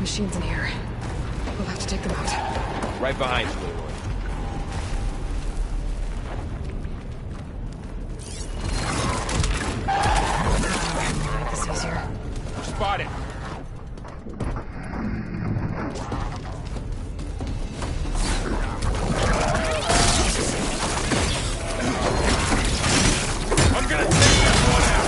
machines in here. We'll have to take them out. Right behind you, Leroy. Make this easier. Spotted. I'm gonna take that one out.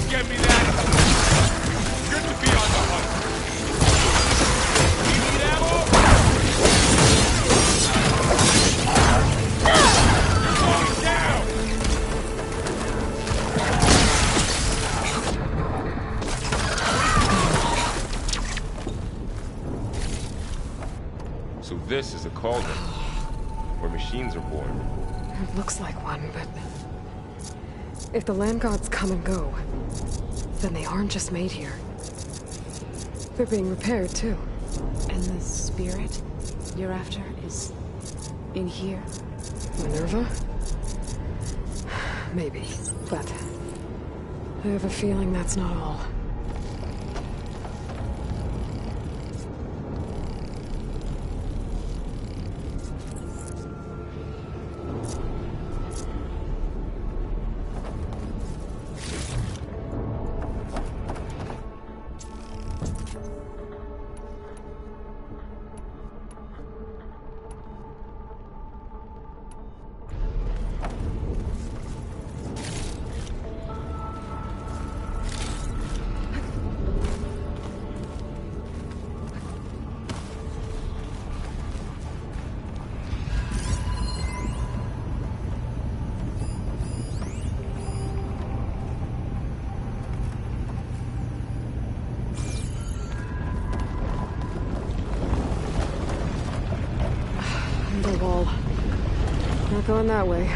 Get me that. Good to be on the hunt. You need ammo? You're going down. So this is a cauldron where machines are born. It looks like one, but... if the land gods come and go, then they aren't just made here. They're being repaired, too. And the spirit you're after is in here? Minerva? Maybe, but... I have a feeling that's not all. The wall. Not going that way.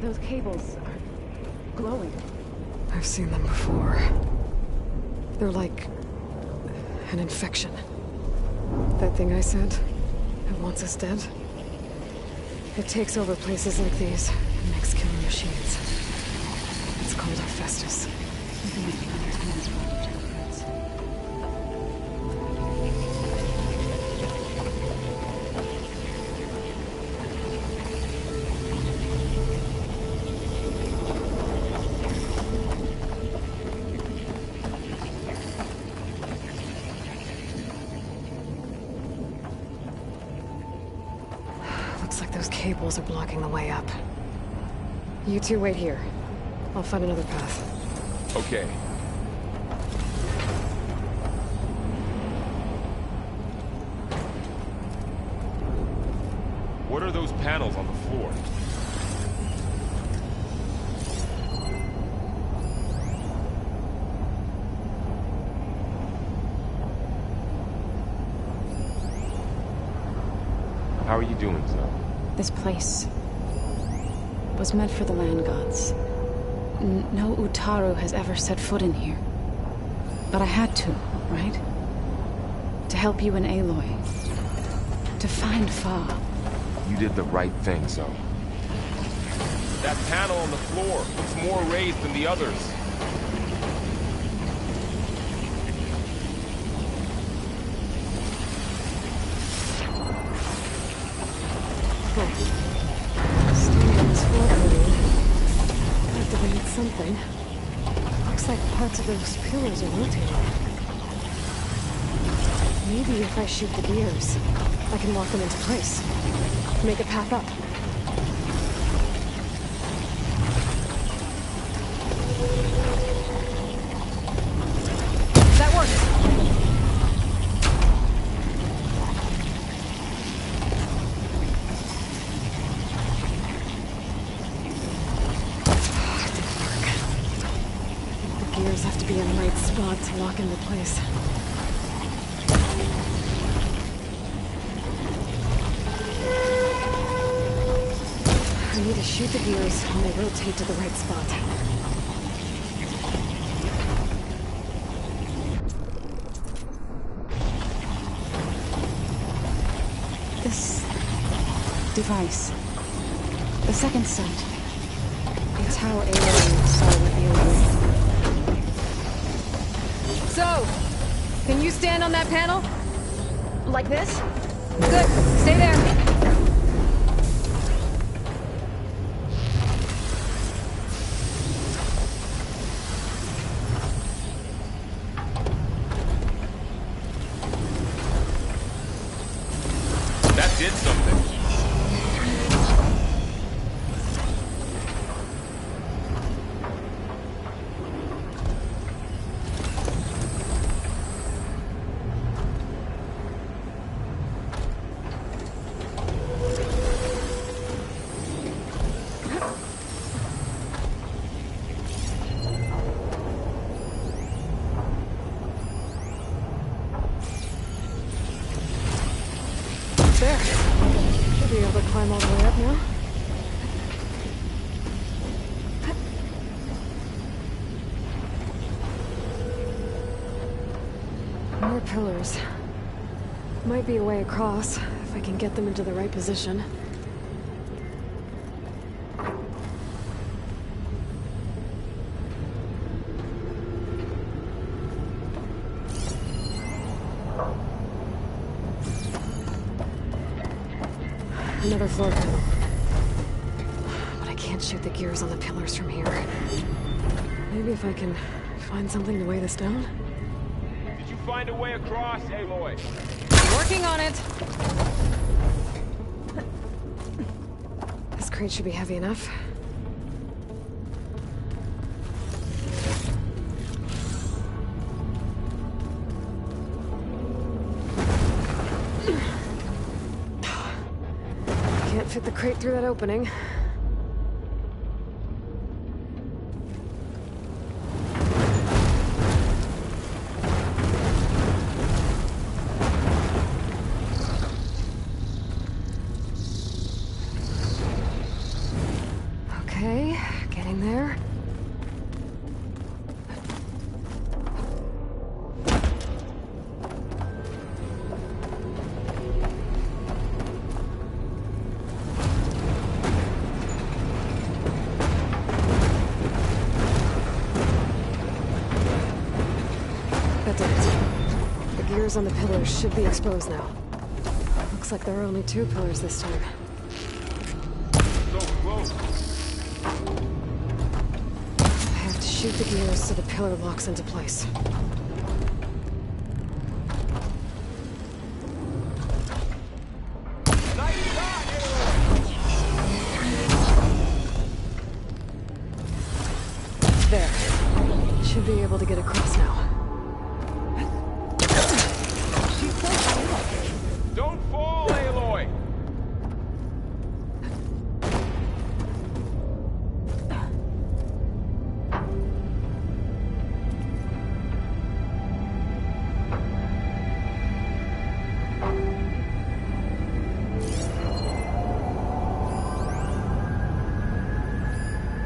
Those cables are glowing. I've seen them before. They're like... an infection. That thing I said, it wants us dead. It takes over places like these and makes killing machines. It's called Hephaestus. Those cables are blocking the way up. You two wait here. I'll find another path. Okay. What are those panels on the floor? How are you doing, Zoe? This place was meant for the land gods. No Utaru has ever set foot in here. But I had to, right? To help you and Aloy. To find Fa. You did the right thing, Zoe. That panel on the floor looks more raised than the others. Standing on this floor area. Activated something. Looks like parts of those pillars are rotating. Maybe if I shoot the gears, I can lock them into place. Make a path up. That works! It didn't work. The gears have to be in the right spot to lock into place. I need to shoot the gears when they rotate to the right spot. This device, the second sight, it's how Aloy saw what you were. So, can you stand on that panel? Like this? Good. Stay there. That did something. There. Should be able to climb all the way up now. More pillars. Might be a way across, if I can get them into the right position. Another floor panel. But I can't shoot the gears on the pillars from here. Maybe if I can find something to weigh this down? Did you find a way across, Aloy? Working on it! This crate should be heavy enough. Can't fit the crate through that opening. Okay, getting there. That did it. The gears on the pillars should be exposed now. Looks like there are only 2 pillars this time. So close. I have to shoot the gears so the pillar locks into place. Nice shot, Aloy! There. Should be able to get across now. She's so high. Don't fall, Aloy!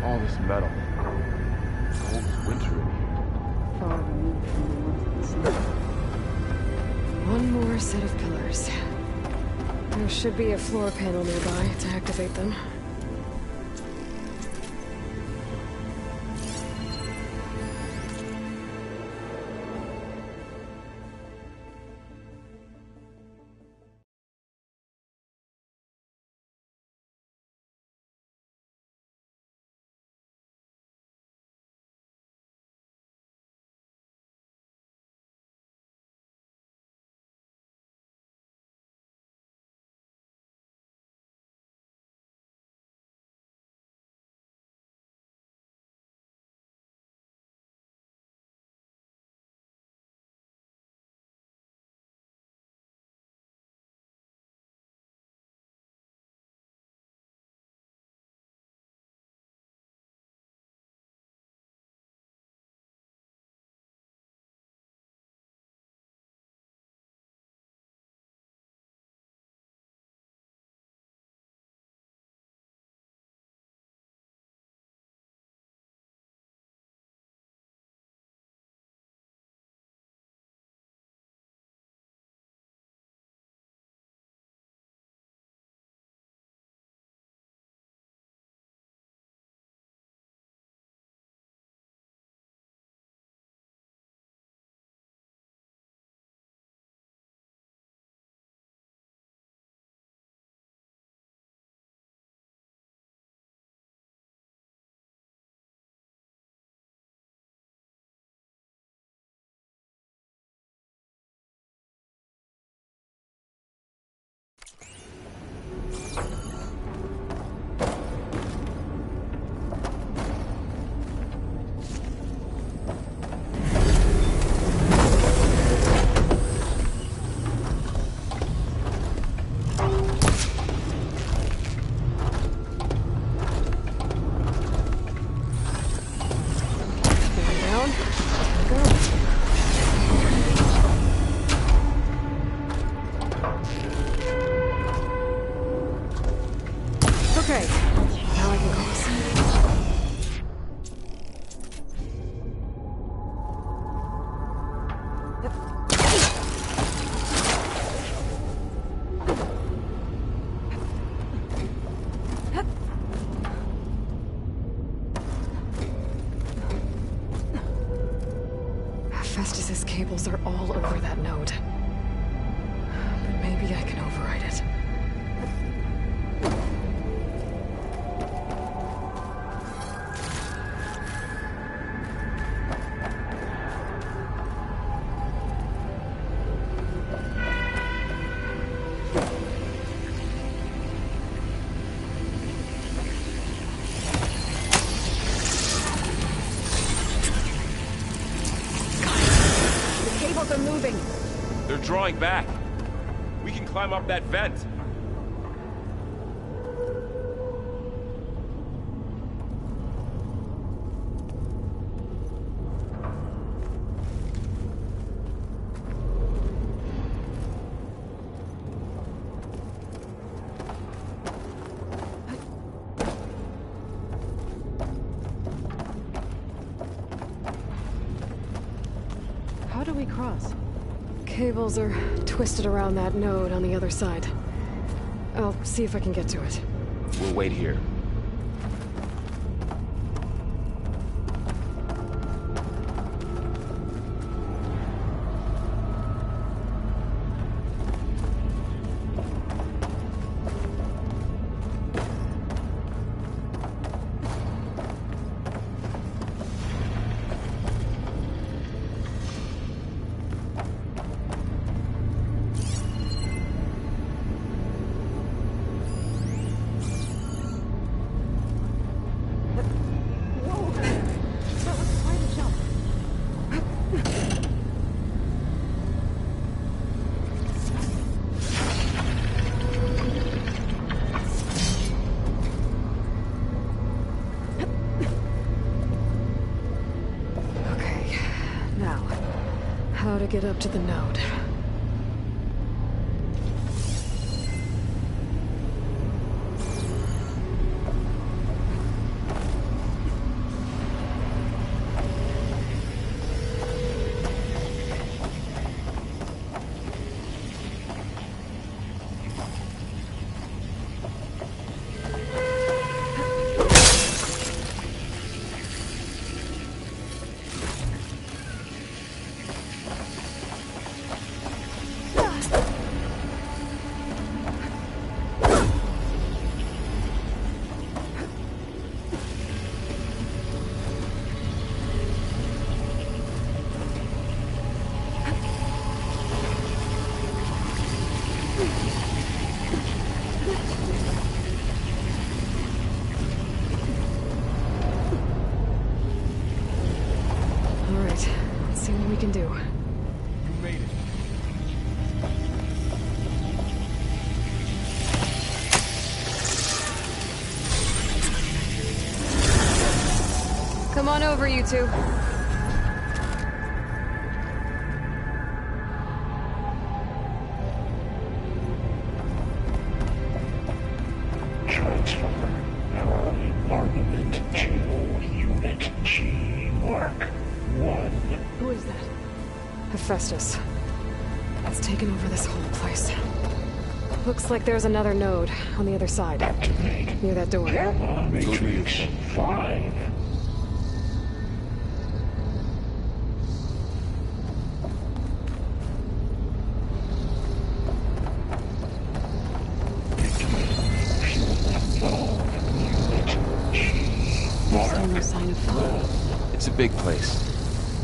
All this metal. Cold as winter in here. Far removed from the warmth of the sun. One more set of pillars. There should be a floor panel nearby to activate them. Okay, now I can cross. Festus's cables are all over that node. But maybe I can override it. They're moving. They're drawing back. We can climb up that vent. How do we cross? Cables are twisted around that node on the other side. I'll see if I can get to it. We'll wait here. Gotta get up to the node. You made it. Come on over, you two. Transfer armament to Unit G Mark 1. Who is that? Hephaestus. It's taken over this whole place. Looks like there's another node on the other side. Activate Near that door. Gamma Matrix 5. Still no sign of fog. It's a big place.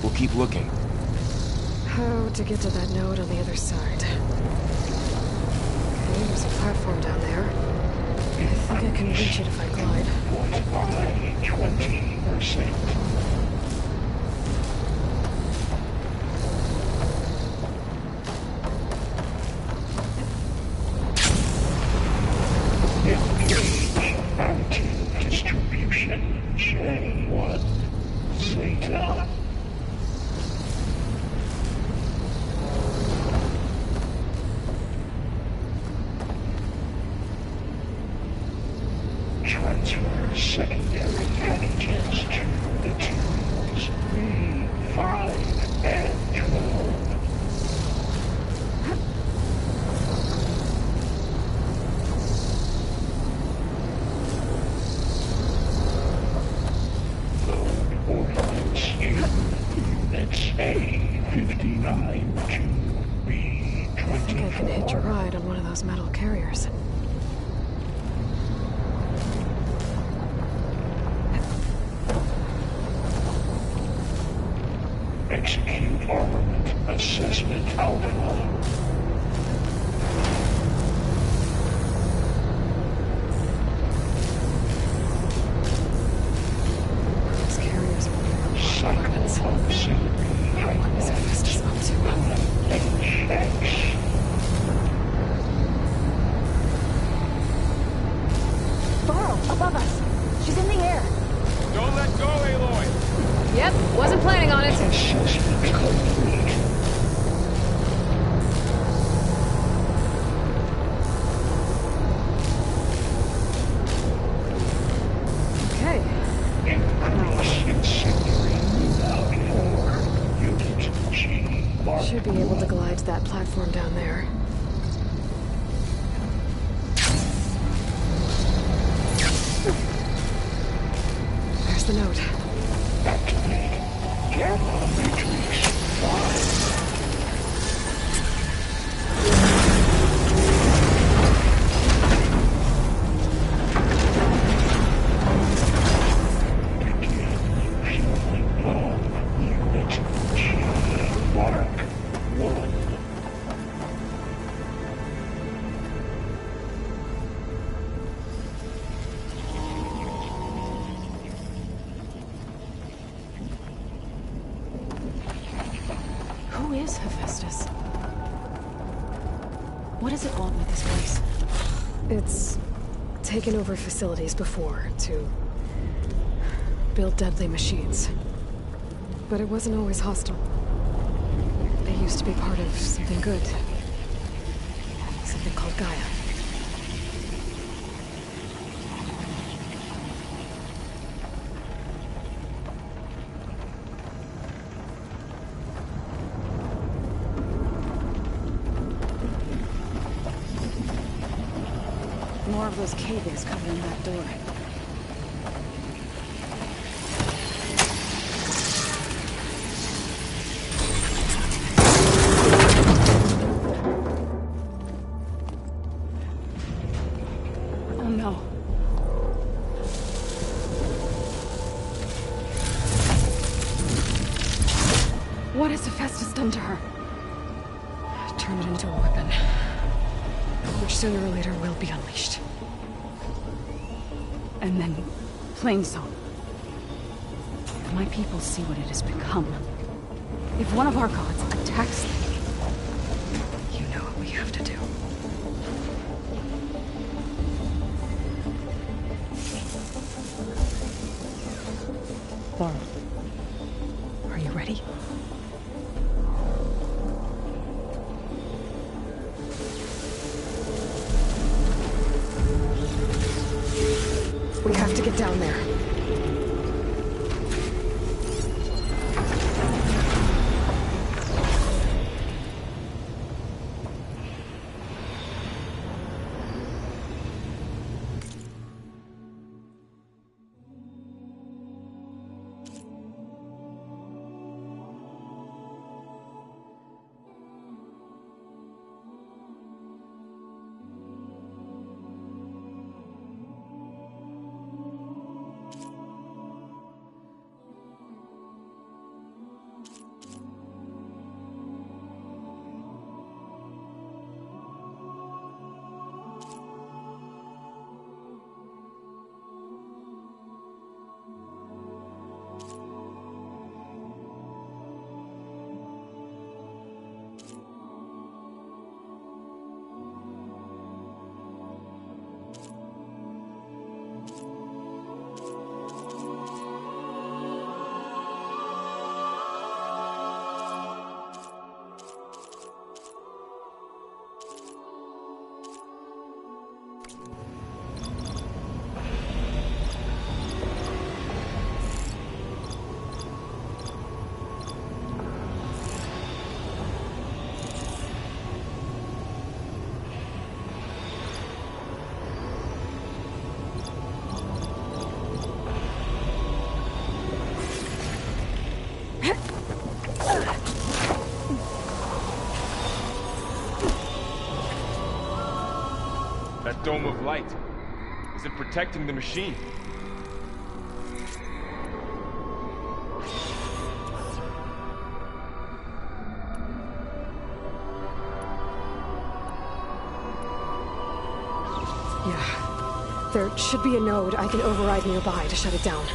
We'll keep looking. How to get to that node on the other side? Okay, there's a platform down there. I think I can reach it if I glide. 20%. Distribution J1 Zeta. Transfer secondary packages to materials B5 and 12. Ordnance Units A59 to I think I can hitch a B24. ride on one of those metal carriers. Execute armament assessment alpha. Those carriers are weapons. Cycle auxiliary What is Hephaestus up to? HX. Varro, above us. She's in the air. Don't let go, Aloy! Yep, wasn't planning on it. Assessment complete. Okay, Increase incendiary loadout for Unit G Mark should be able to 1. glide to that platform down there. There's the node. Activate Gamma Matrix 5. Begin fueling on Unit G Mark 1. Who is Hephaestus? What does it want with this place? It's taken over facilities before to build deadly machines. But it wasn't always hostile. They used to be part of something good. Something called Gaia. More of those cables covering that door. Oh no. What has Hephaestus done to her? Turn it into a weapon. Which sooner or later will be unleashed. And then, Plainsong. If my people see what it has become, if one of our gods attacks them, You know what we have to do. Laura, are you ready? We have to get down there. That dome of light. Is it protecting the machine? Yeah. There should be a node I can override nearby to shut it down.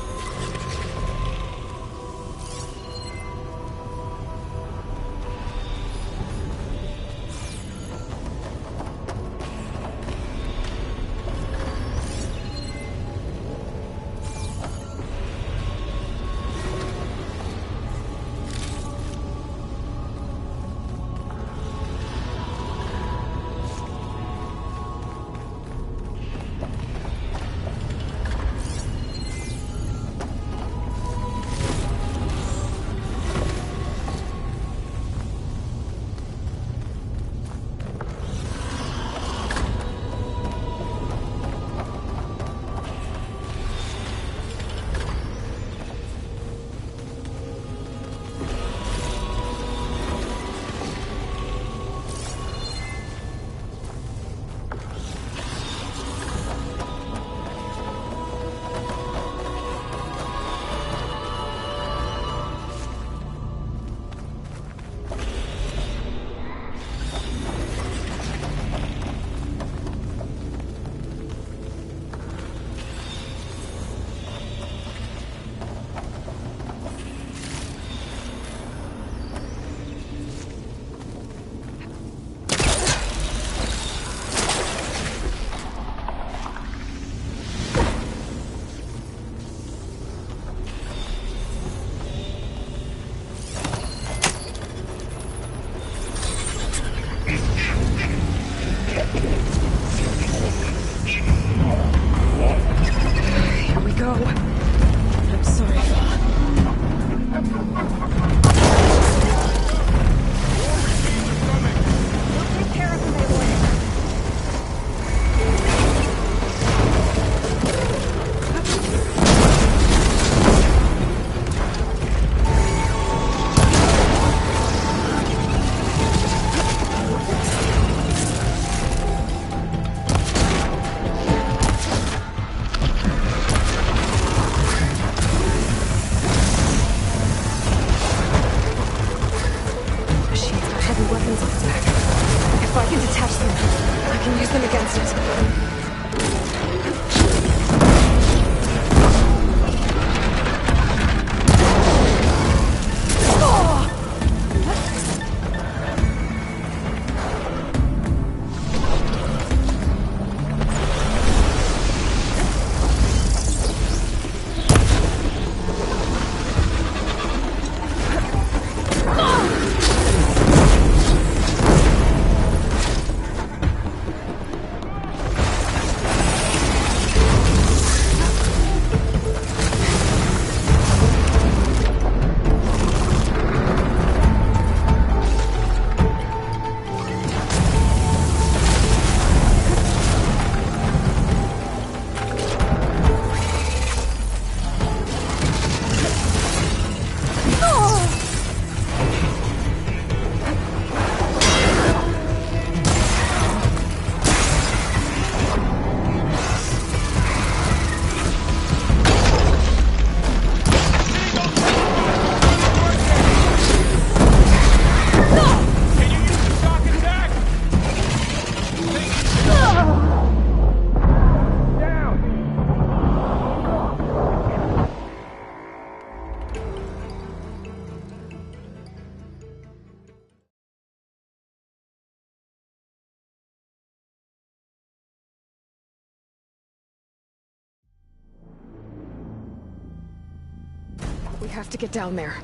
We have to get down there.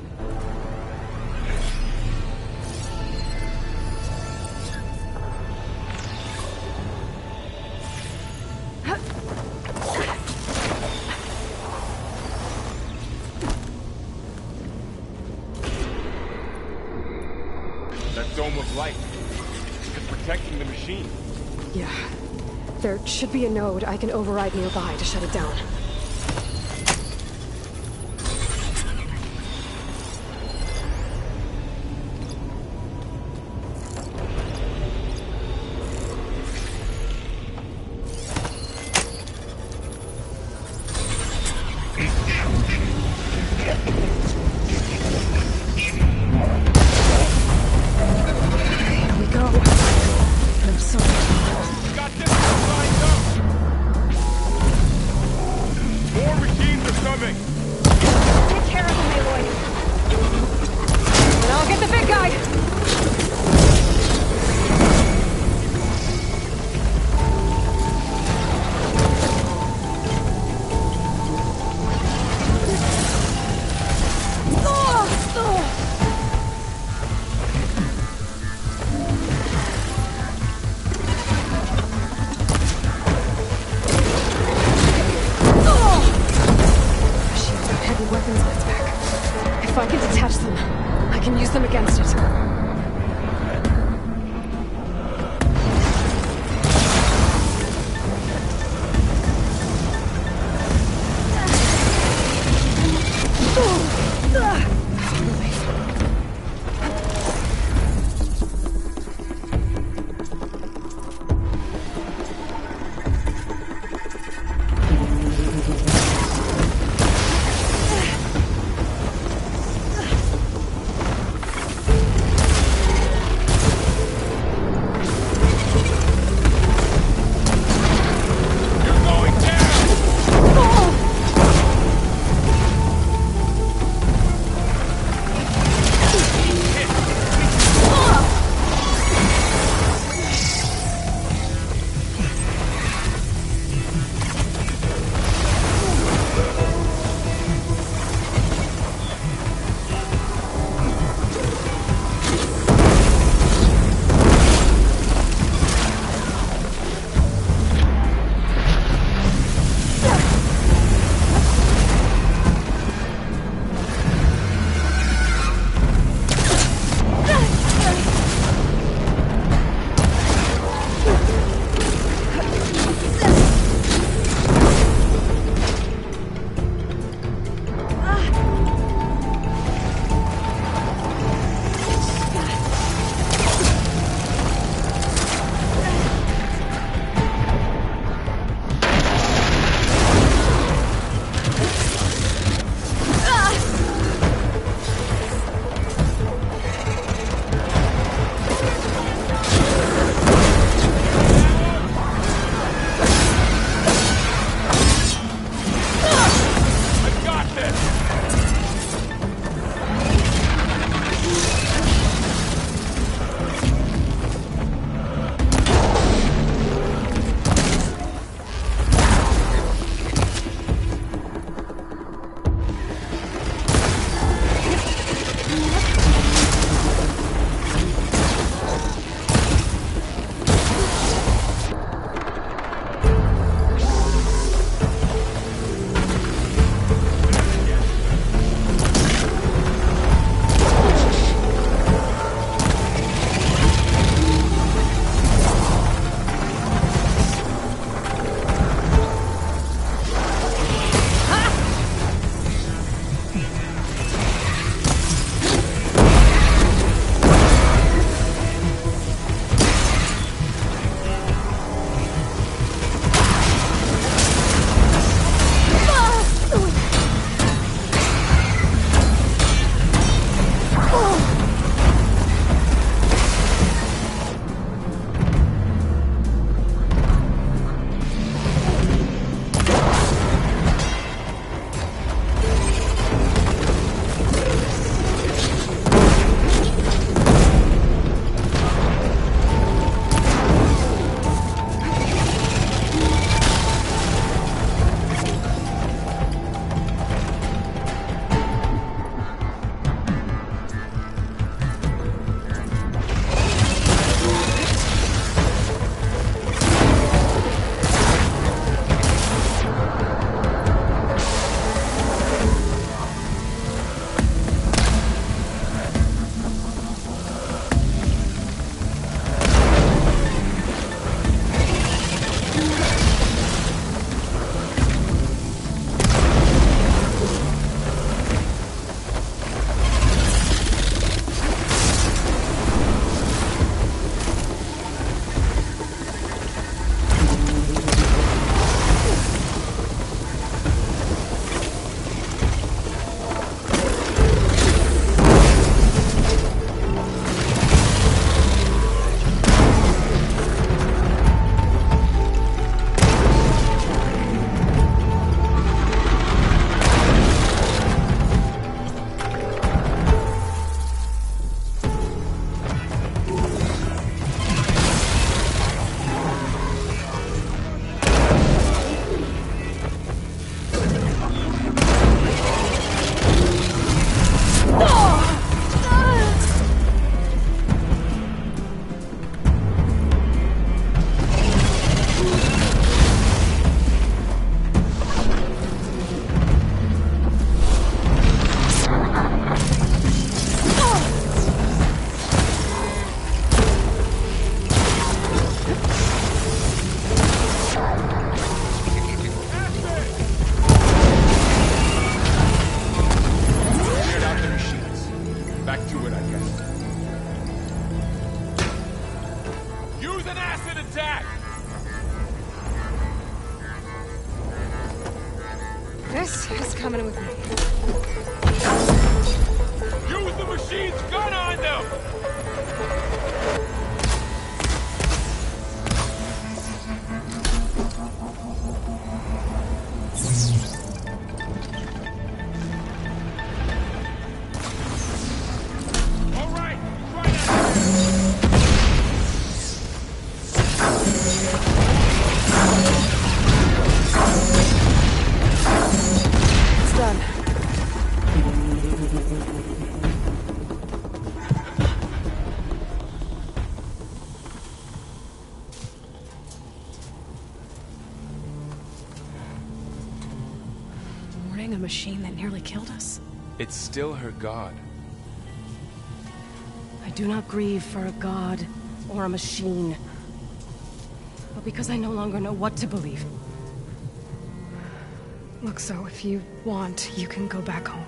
That dome of light. It's protecting the machine. Yeah. There should be a node I can override nearby to shut it down. Here we go. I'm sorry. Got this lined up! More machines are coming! Take care of him, Aloy. And I'll get the big guy! Shields have heavy weapons on its back. If I can detach them, I can use them against it. Chris is coming with me. Use the machine's gun on them! All right, try that. It's done. Mourning a machine that nearly killed us. It's still her god. I do not grieve for a god or a machine, but because I no longer know what to believe. Look, so if you want, you can go back home.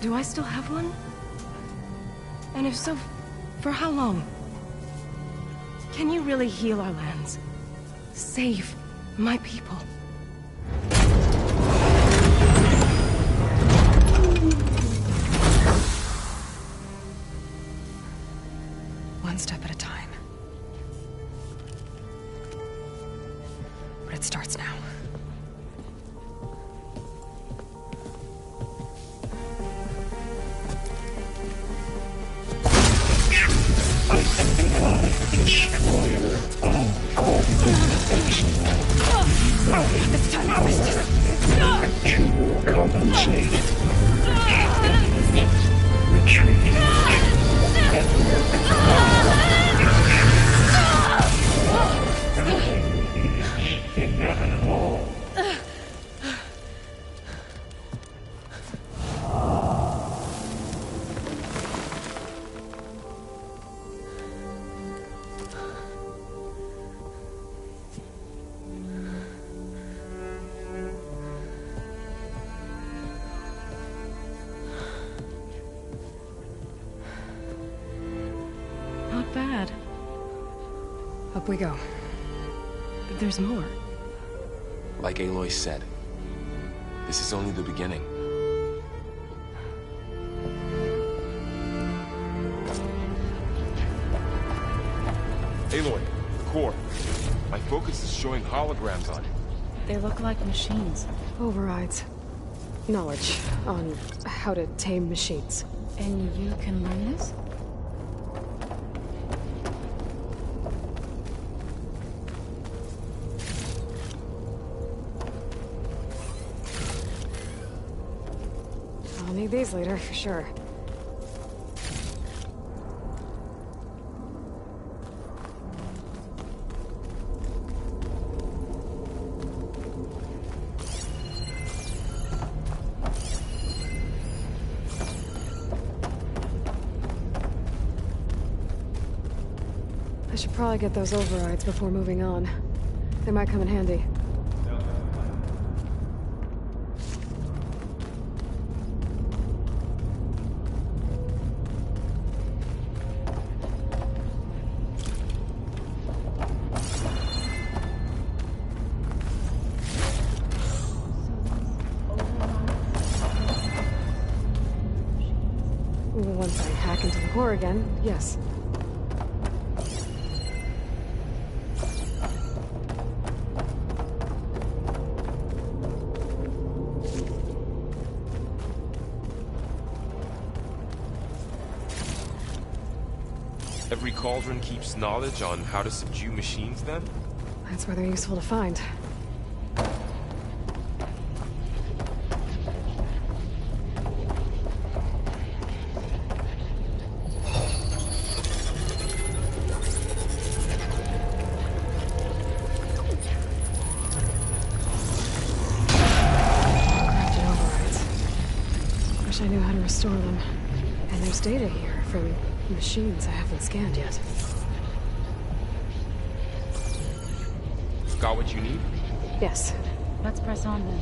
Do I still have one? And if so, for how long? Can you really heal our lands? Save my people? One step at a time. But it starts now. Destroyer of all This time, harvest! you will compensate. Retreat. Inevitable. Not bad. Up we go. There's more. Like Aloy said, this is only the beginning. Aloy, the core. My focus is showing holograms on it. They look like machines. Overrides. Knowledge on how to tame machines. And you can learn this? I'll need these later, for sure. I should probably get those overrides before moving on. They might come in handy. Once I hack into the core again, yes. Every cauldron keeps knowledge on how to subdue machines, then? That's where they're useful to find. Crafted overrides. Wish I knew how to restore them. And there's data here from machines I haven't scanned yet. Got what you need? Yes. Let's press on then.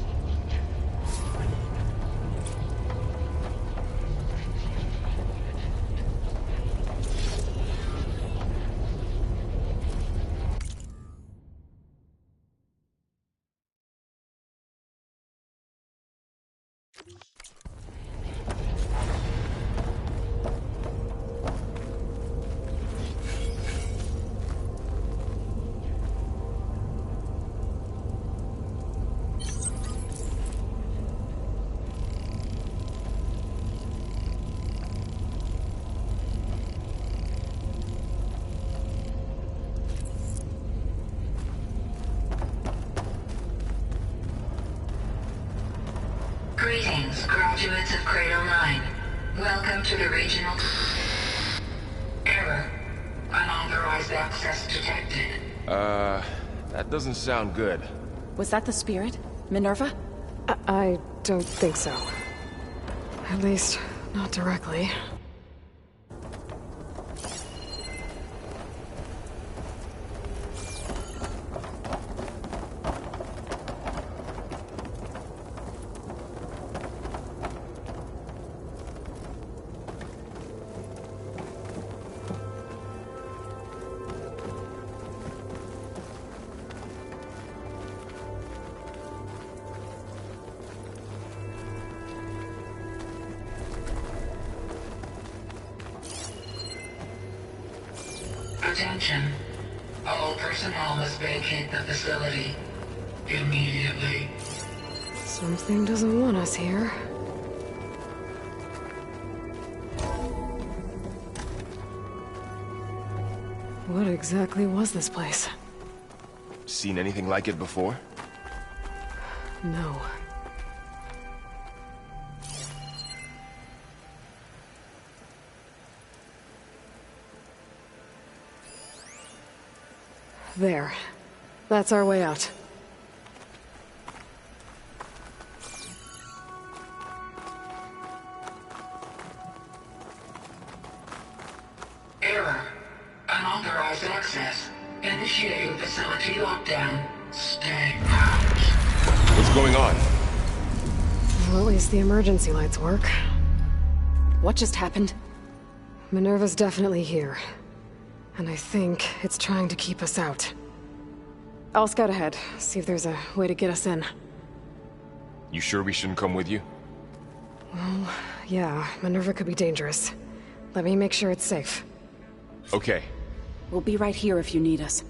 Greetings, graduates of Cradle 9. Welcome to the regional... Error. Unauthorized access detected. That doesn't sound good. Was that the spirit? Minerva? I don't think so. At least, not directly. Attention. All personnel must vacate the facility. Immediately. Something doesn't want us here. What exactly was this place? Seen anything like it before? No. There. That's our way out. Error. Unauthorized access. Initiating facility lockdown. Stay out. What's going on? Well, at least the emergency lights work. What just happened? Minerva's definitely here. And I think it's trying to keep us out. I'll scout ahead, see if there's a way to get us in. You sure we shouldn't come with you? Well, yeah, Minerva could be dangerous. Let me make sure it's safe. Okay. We'll be right here if you need us.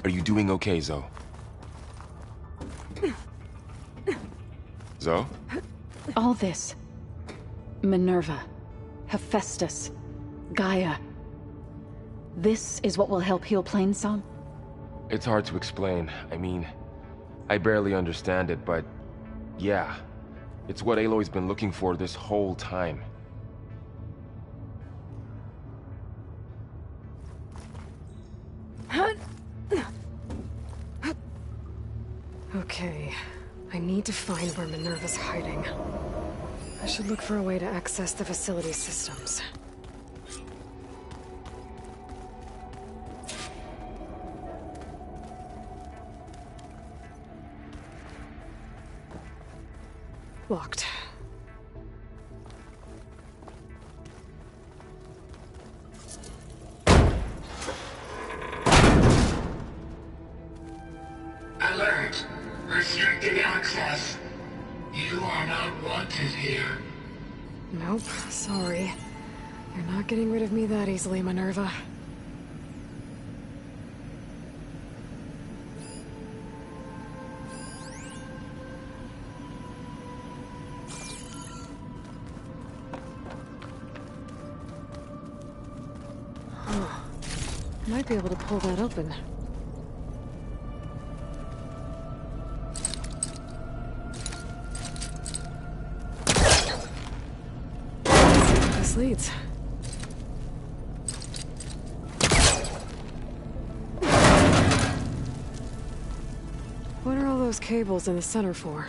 Are you doing okay, Zoe? Zoe? All this. Minerva. Hephaestus. Gaia. This is what will help heal Plainsong? It's hard to explain. I mean, I barely understand it, but yeah. It's what Aloy's been looking for this whole time. Okay, I need to find where Minerva's hiding. I should look for a way to access the facility systems. Locked. Alert. Restricted access. You are not wanted here. Nope, sorry. You're not getting rid of me that easily, Minerva. Huh. Might be able to pull that open. This leads. What are all those cables in the center for?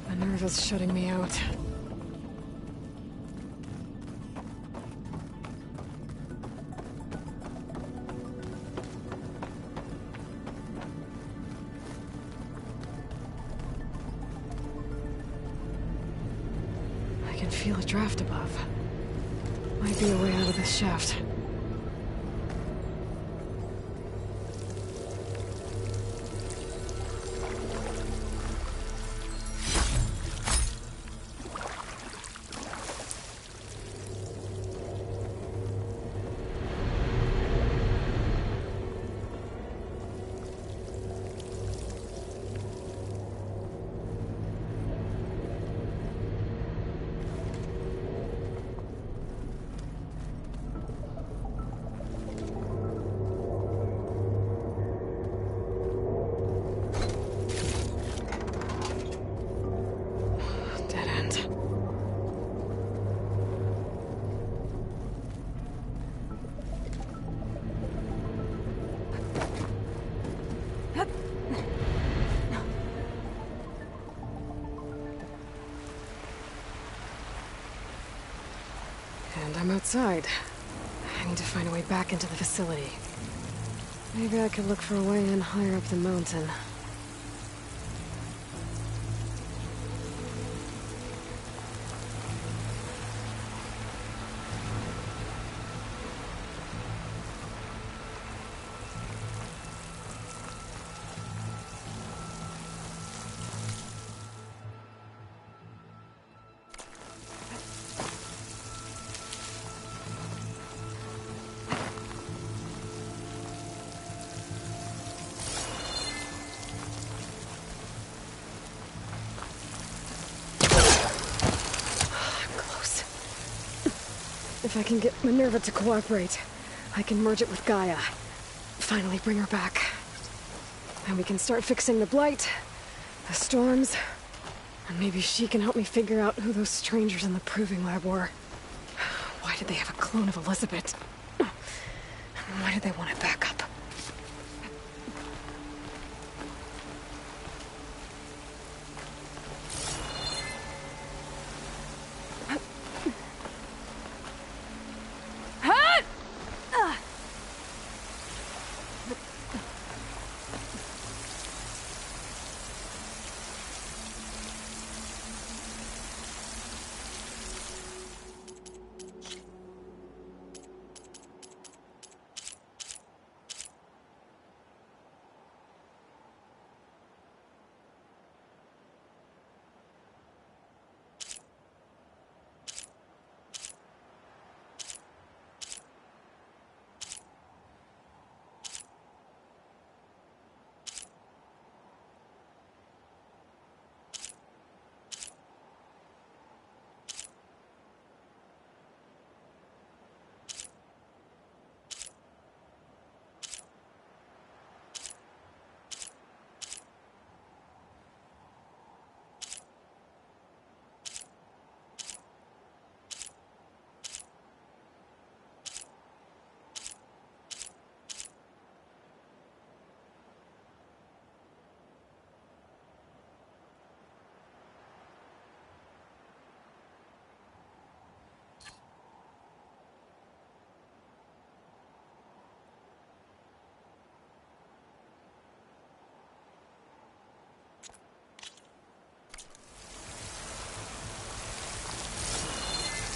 Minerva's shutting me out. I can feel a draft above. Might be a way out of this shaft. Dead end. And I'm outside. I need to find a way back into the facility. Maybe I could look for a way in higher up the mountain. Close. If I can get Minerva to cooperate, I can merge it with Gaia. Finally bring her back. And we can start fixing the Blight, the storms, and maybe she can help me figure out who those strangers in the Proving Lab were. Why did they have a clone of Elizabeth? Why did they want it back up?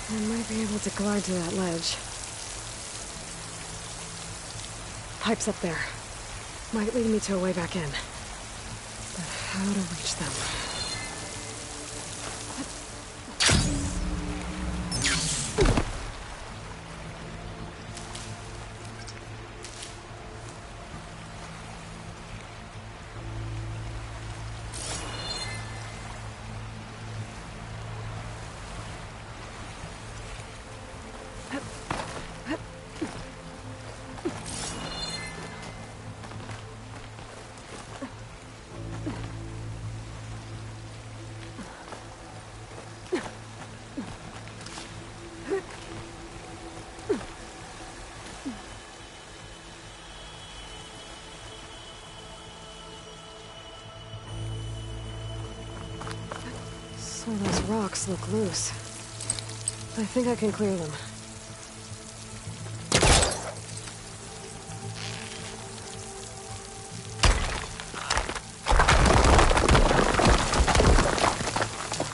I might be able to glide to that ledge. Pipes up there. Might lead me to a way back in. But how to reach them? So those rocks look loose. I think I can clear them.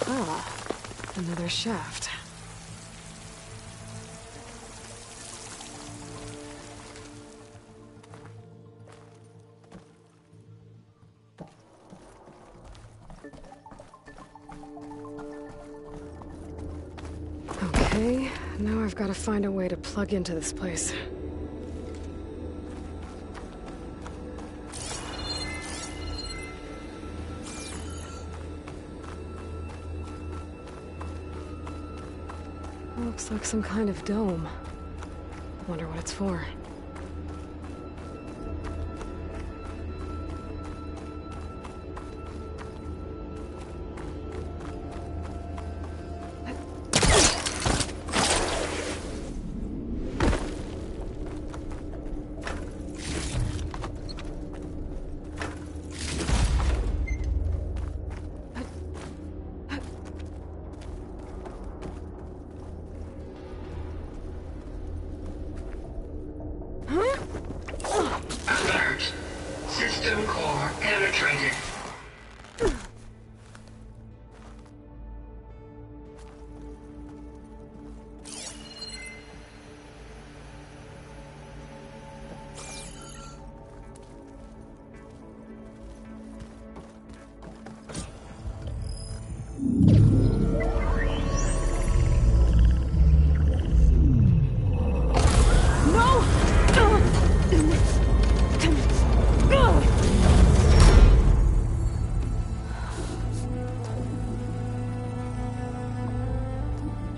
Ah, another shaft. Okay, now I've got to find a way to plug into this place. Looks like some kind of dome. Wonder what it's for. Alert. System core penetrated.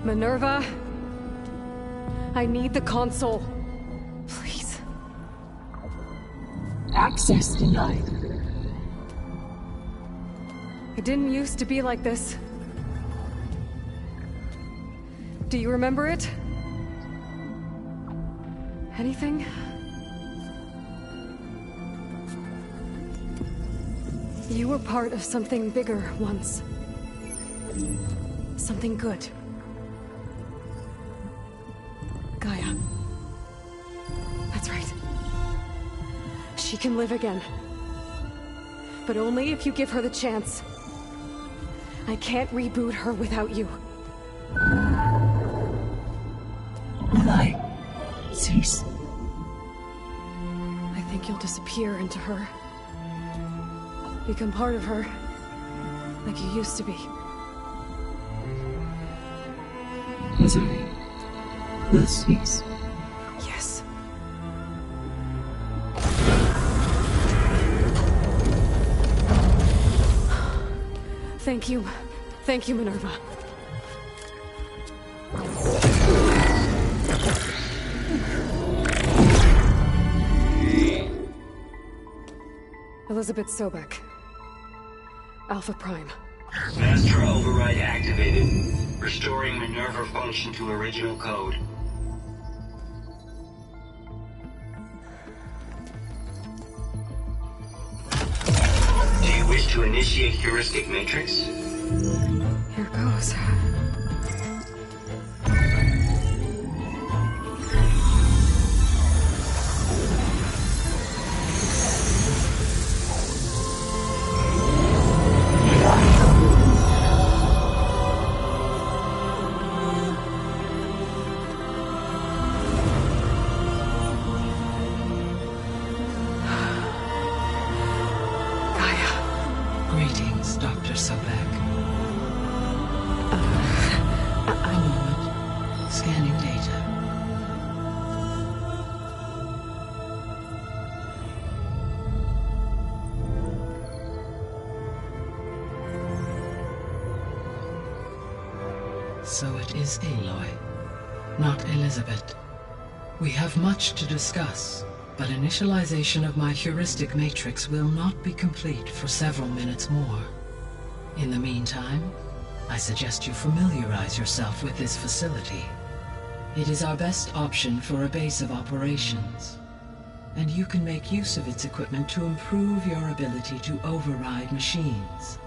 Minerva, I need the console. Please. Access denied. It didn't used to be like this. Do you remember it? Anything? You were part of something bigger once. Something good. Gaia. That's right. She can live again. But only if you give her the chance. I can't reboot her without you. Why? Cease. I think you'll disappear into her. Become part of her. Like you used to be. Misery. Will cease. Yes. Thank you. Thank you, Minerva. Elizabeth Sobek. Alpha Prime. Master override activated. Restoring Minerva function to original code. Do you wish to initiate heuristic matrix? Here goes. Scanning data. So it is Aloy, not Elizabeth. We have much to discuss, but initialization of my heuristic matrix will not be complete for several minutes more. In the meantime, I suggest you familiarize yourself with this facility. It is our best option for a base of operations, and you can make use of its equipment to improve your ability to override machines.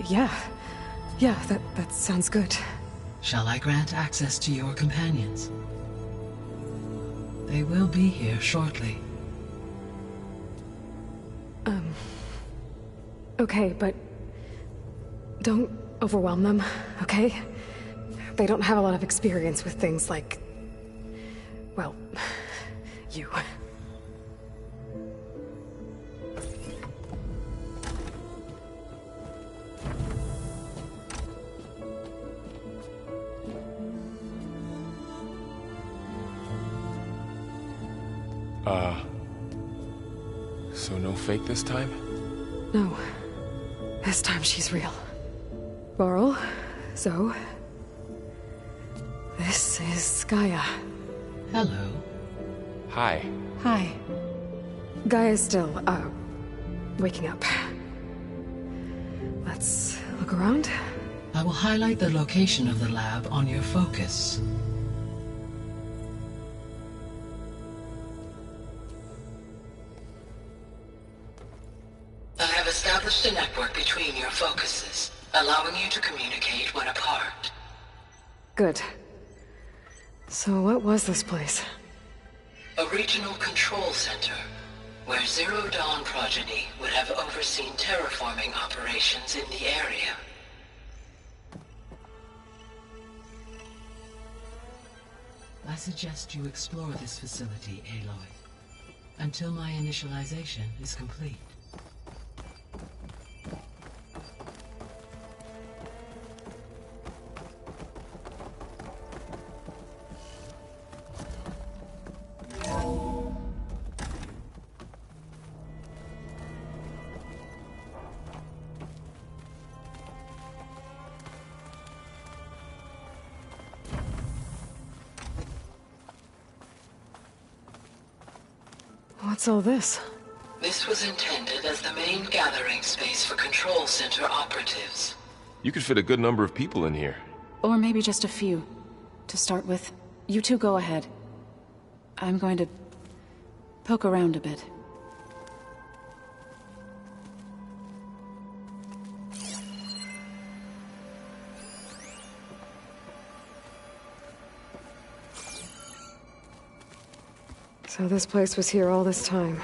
Yeah. Yeah, that sounds good. Shall I grant access to your companions? They will be here shortly. Okay, but don't overwhelm them, okay? They don't have a lot of experience with things like, well, you. So no fake this time? No. This time she's real. Varl, Zoe. This is Gaia. Hello. Hi. Hi. Gaia's still, waking up. Let's look around. I will highlight the location of the lab on your focus. I have established a network between your focuses, allowing you to communicate when apart. Good. So what was this place? A regional control center, where Zero Dawn progeny would have overseen terraforming operations in the area. I suggest you explore this facility, Aloy, until my initialization is complete. What's all this? This was intended as the main gathering space for Control Center operatives. You could fit a good number of people in here. Or maybe just a few. To start with, you two go ahead. I'm going to poke around a bit. So this place was here all this time.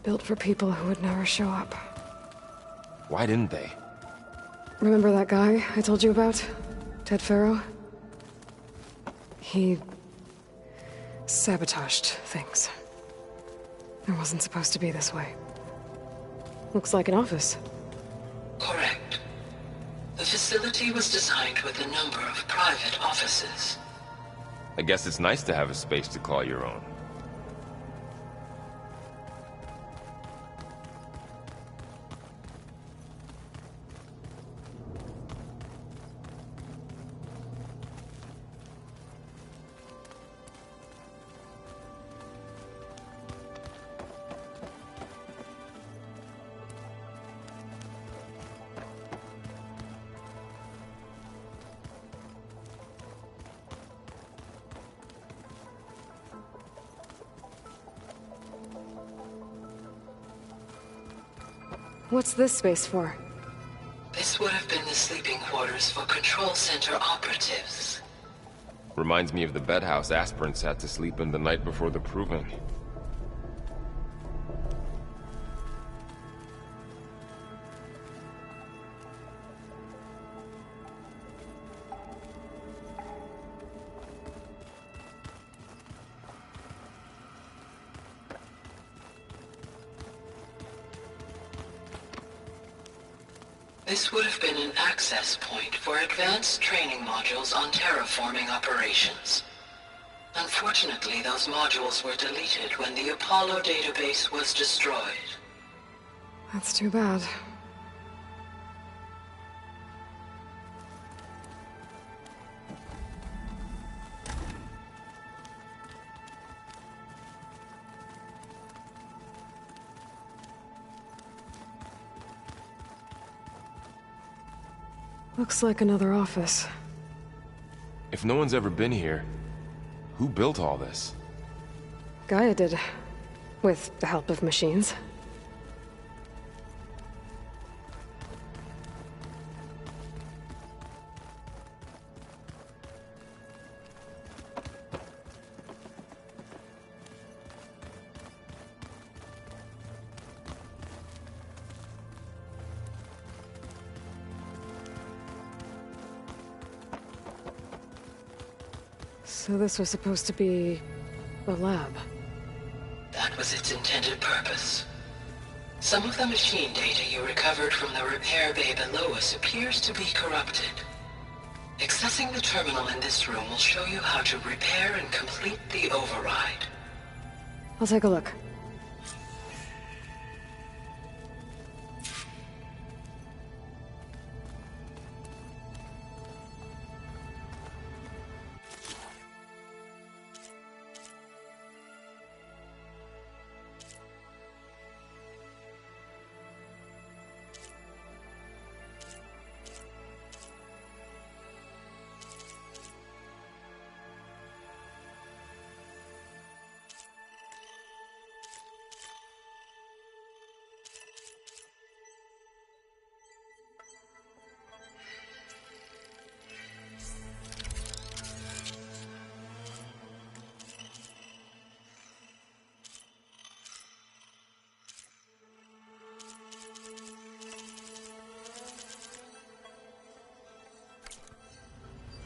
Built for people who would never show up. Why didn't they? Remember that guy I told you about? Ted Faro? He sabotaged things. It wasn't supposed to be this way. Looks like an office. Correct. The facility was designed with a number of private offices. I guess it's nice to have a space to call your own. What's this space for? This would have been the sleeping quarters for Control Center operatives. Reminds me of the bedhouse aspirants had to sleep in the night before the proving. This would have been an access point for advanced training modules on terraforming operations. Unfortunately, those modules were deleted when the Apollo database was destroyed. That's too bad. Looks like another office. If no one's ever been here, who built all this? Gaia did. With the help of machines. So this was supposed to be a lab. That was its intended purpose. Some of the machine data you recovered from the repair bay below us appears to be corrupted. Accessing the terminal in this room will show you how to repair and complete the override. I'll take a look.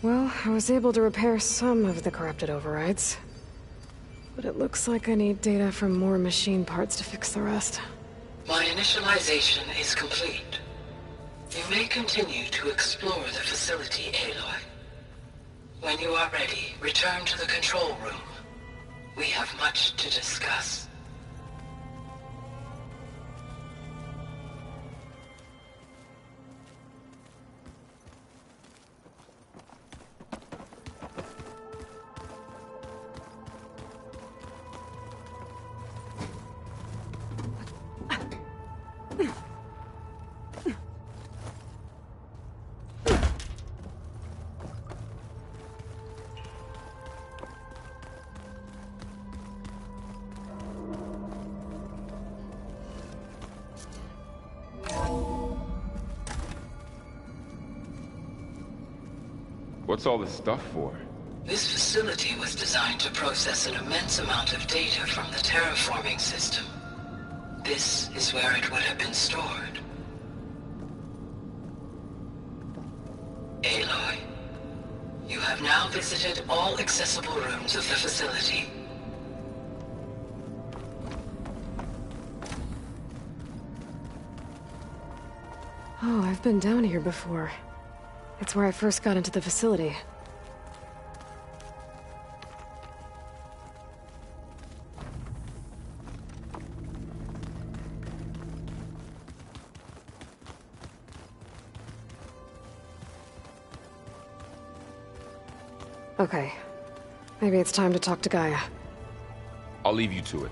Well, I was able to repair some of the corrupted overrides. But it looks like I need data from more machine parts to fix the rest. My initialization is complete. You may continue to explore the facility, Aloy. When you are ready, return to the control room. We have much to discuss. What's all this stuff for? This facility was designed to process an immense amount of data from the terraforming system. This is where it would have been stored. Aloy, you have now visited all accessible rooms of the facility. Oh, I've been down here before. It's where I first got into the facility. Okay. Maybe it's time to talk to Gaia. I'll leave you to it.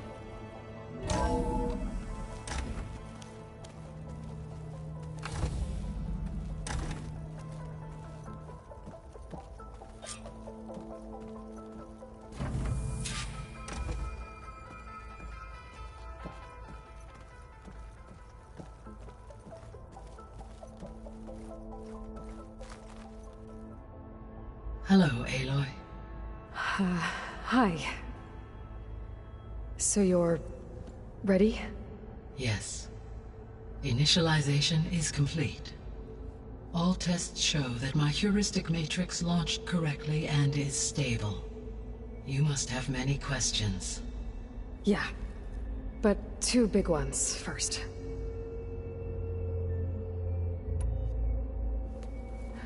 Hello, Aloy. Hi. So you're... ready? Yes. Initialization is complete. All tests show that my heuristic matrix launched correctly and is stable. You must have many questions. Yeah. But two big ones first.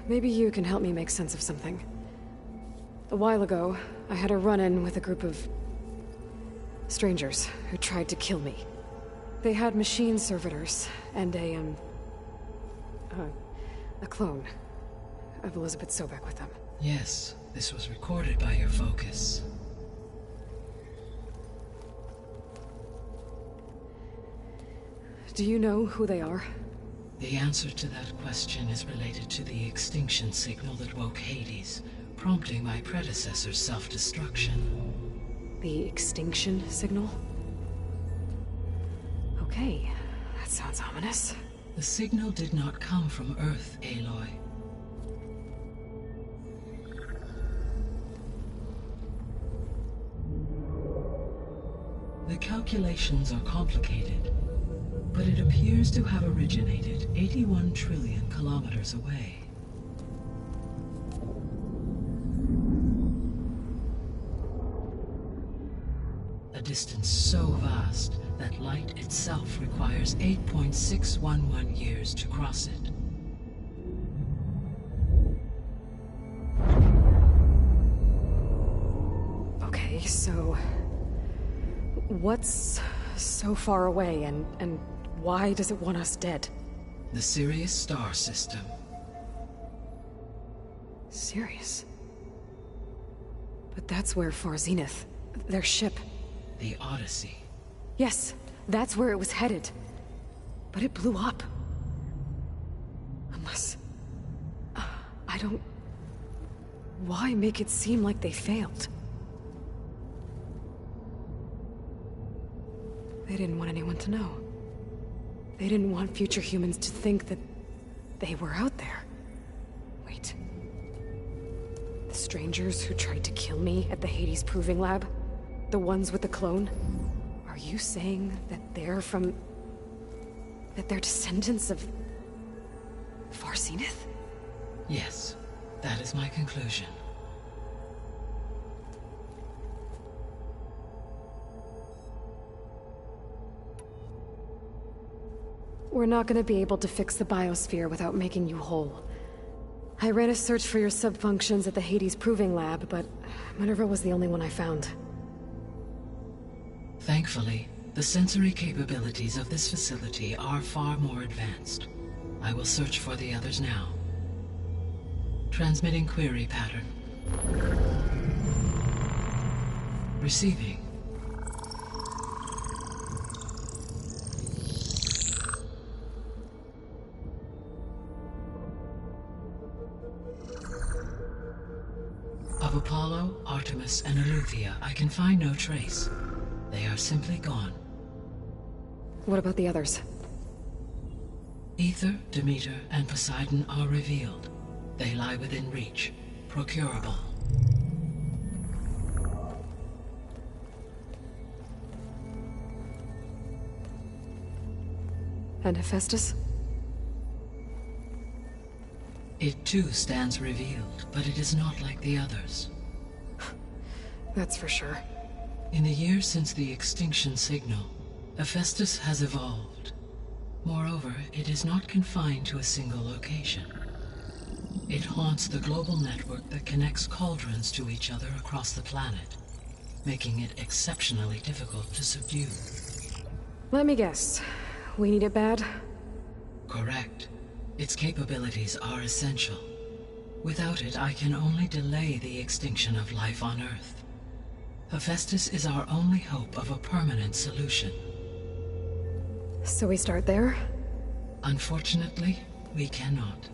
maybe you can help me make sense of something. A while ago, I had a run-in with a group of strangers who tried to kill me. They had machine servitors and a clone of Elizabeth Sobek with them. Yes, this was recorded by your focus. Do you know who they are? The answer to that question is related to the extinction signal that woke Hades, prompting my predecessor's self-destruction. The extinction signal? Okay, that sounds ominous. The signal did not come from Earth, Aloy. The calculations are complicated, but it appears to have originated 81 trillion kilometers away. A distance so vast that light itself requires 8.611 years to cross it. Okay, so what's so far away, and why does it want us dead? The Sirius star system. Sirius? But that's where Far Zenith, their ship... The Odyssey. Yes, that's where it was headed. But it blew up. Unless... I don't... Why make it seem like they failed? They didn't want anyone to know. They didn't want future humans to think that they were out there. Wait. The strangers who tried to kill me at the Hades Proving Lab? The ones with the clone? Are you saying that they're from... that they're descendants of... Far Zenith? Yes, that is my conclusion. We're not gonna be able to fix the biosphere without making you whole. I ran a search for your subfunctions at the Hades Proving Lab, but Minerva was the only one I found. Thankfully, the sensory capabilities of this facility are far more advanced. I will search for the others now. Transmitting query pattern. Receiving. Of Apollo, Artemis, and Eleuthia, I can find no trace. They are simply gone. What about the others? Aether, Demeter, and Poseidon are revealed. They lie within reach, procurable. And Hephaestus? It too stands revealed, but it is not like the others. That's for sure. In the years since the extinction signal, Hephaestus has evolved. Moreover, it is not confined to a single location. It haunts the global network that connects cauldrons to each other across the planet, making it exceptionally difficult to subdue. Let me guess. We need it bad? Correct. Its capabilities are essential. Without it, I can only delay the extinction of life on Earth. Hephaestus is our only hope of a permanent solution. So we start there? Unfortunately, we cannot.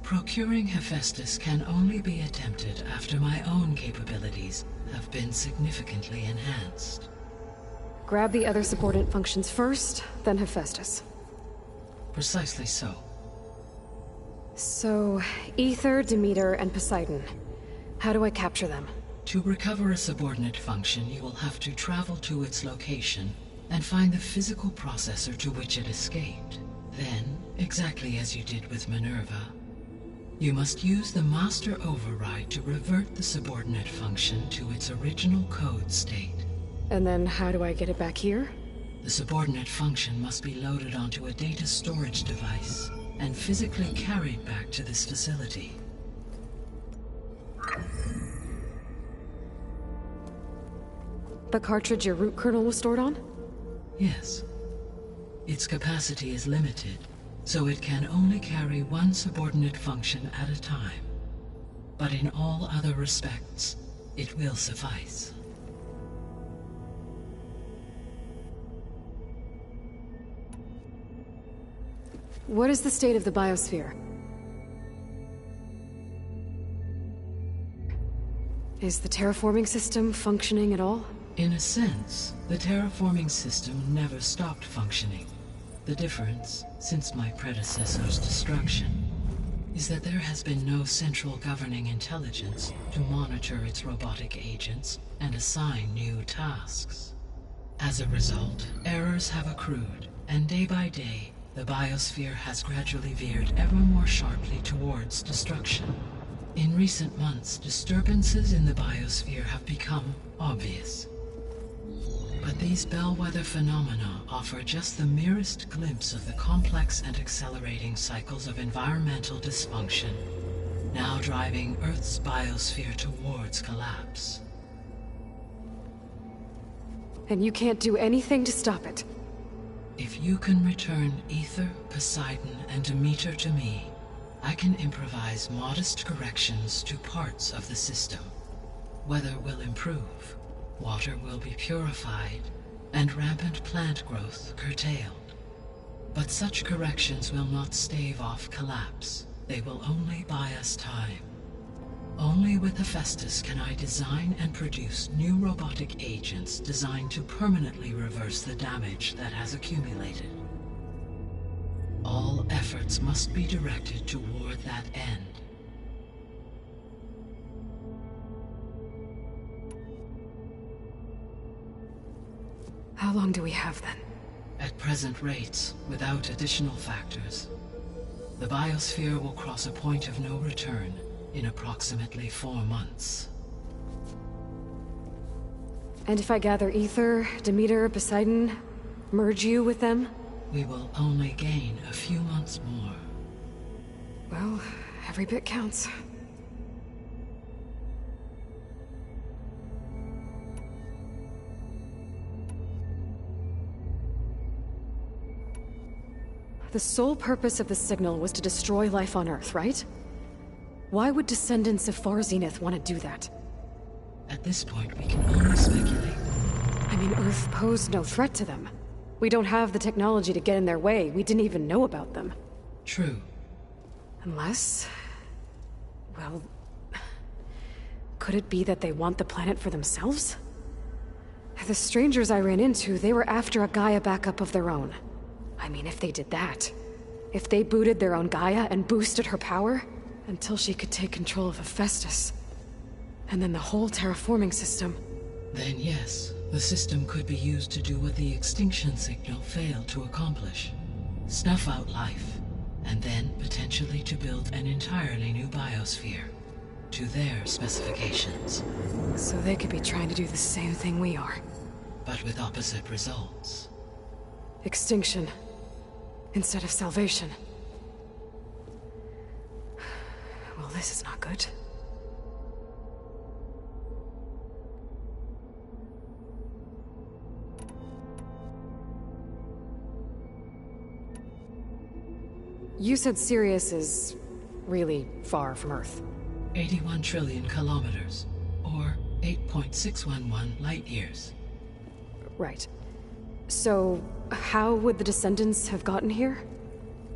Procuring Hephaestus can only be attempted after my own capabilities have been significantly enhanced. Grab the other subordinate functions first, then Hephaestus. Precisely so. So, Aether, Demeter, and Poseidon. How do I capture them? To recover a subordinate function, you will have to travel to its location and find the physical processor to which it escaped. Then, exactly as you did with Minerva, you must use the master override to revert the subordinate function to its original code state. And then how do I get it back here? The subordinate function must be loaded onto a data storage device. and physically carried back to this facility. The cartridge your root kernel was stored on? Yes. Its capacity is limited, so it can only carry one subordinate function at a time. But in all other respects, it will suffice. What is the state of the biosphere? Is the terraforming system functioning at all? In a sense, the terraforming system never stopped functioning. The difference, since my predecessor's destruction, is that there has been no central governing intelligence to monitor its robotic agents and assign new tasks. As a result, errors have accrued, and day by day, the biosphere has gradually veered ever more sharply towards destruction. In recent months, disturbances in the biosphere have become obvious. But these bellwether phenomena offer just the merest glimpse of the complex and accelerating cycles of environmental dysfunction, now driving Earth's biosphere towards collapse. And you can't do anything to stop it? If you can return Aether, Poseidon, and Demeter to me, I can improvise modest corrections to parts of the system. Weather will improve, water will be purified, and rampant plant growth curtailed. But such corrections will not stave off collapse. They will only buy us time. Only with Hephaestus can I design and produce new robotic agents designed to permanently reverse the damage that has accumulated. All efforts must be directed toward that end. How long do we have then? At present rates, without additional factors, the biosphere will cross a point of no return in approximately 4 months. And if I gather Aether, Demeter, Poseidon, merge you with them? We will only gain a few months more. Well, every bit counts. The sole purpose of the signal was to destroy life on Earth, right? Why would descendants of Far Zenith want to do that? At this point, we can only speculate. I mean, Earth posed no threat to them. We don't have the technology to get in their way. We didn't even know about them. True. Unless... well... could it be that they want the planet for themselves? The strangers I ran into, they were after a Gaia backup of their own. I mean, if they did that... if they booted their own Gaia and boosted her power... until she could take control of Hephaestus. And then the whole terraforming system. Then yes, the system could be used to do what the extinction signal failed to accomplish. Snuff out life, and then potentially to build an entirely new biosphere. To their specifications. So they could be trying to do the same thing we are. But with opposite results. Extinction. Instead of salvation. Well, this is not good. You said Sirius is really far from Earth. 81 trillion kilometers, or 8.611 light years. Right. So, how would the descendants have gotten here?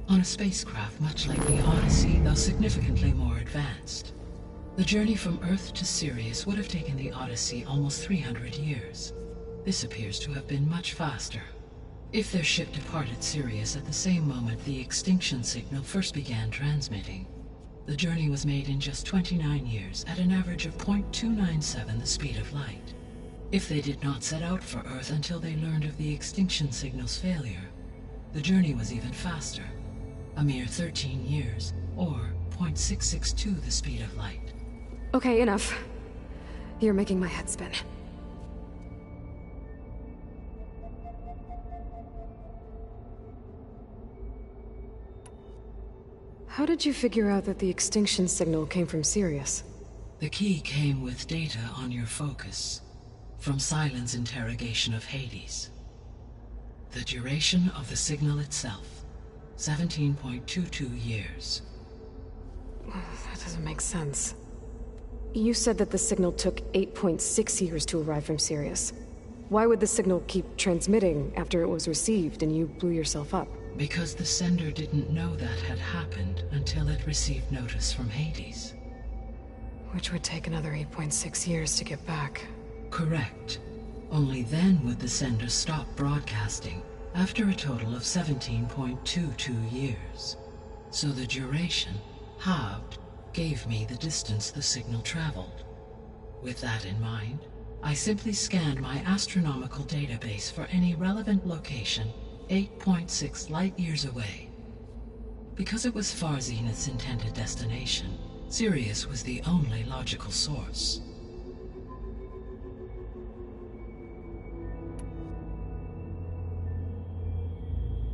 On a spacecraft much like the Odyssey, though significantly more advanced. The journey from Earth to Sirius would have taken the Odyssey almost 300 years. This appears to have been much faster. If their ship departed Sirius at the same moment the extinction signal first began transmitting, the journey was made in just 29 years at an average of 0.297 the speed of light. If they did not set out for Earth until they learned of the extinction signal's failure, the journey was even faster. A mere 13 years, or 0.662 the speed of light. Okay, enough. You're making my head spin. How did you figure out that the extinction signal came from Sirius? The key came with data on your focus, from Sylens' interrogation of Hades. The duration of the signal itself, 17.22 years. That doesn't make sense. You said that the signal took 8.6 years to arrive from Sirius. Why would the signal keep transmitting after it was received and you blew yourself up? Because the sender didn't know that had happened until it received notice from Hades. Which would take another 8.6 years to get back. Correct. Only then would the sender stop broadcasting, after a total of 17.22 years. So the duration, halved, gave me the distance the signal traveled. With that in mind, I simply scanned my astronomical database for any relevant location 8.6 light-years away. Because it was Far Zenith's intended destination, Sirius was the only logical source.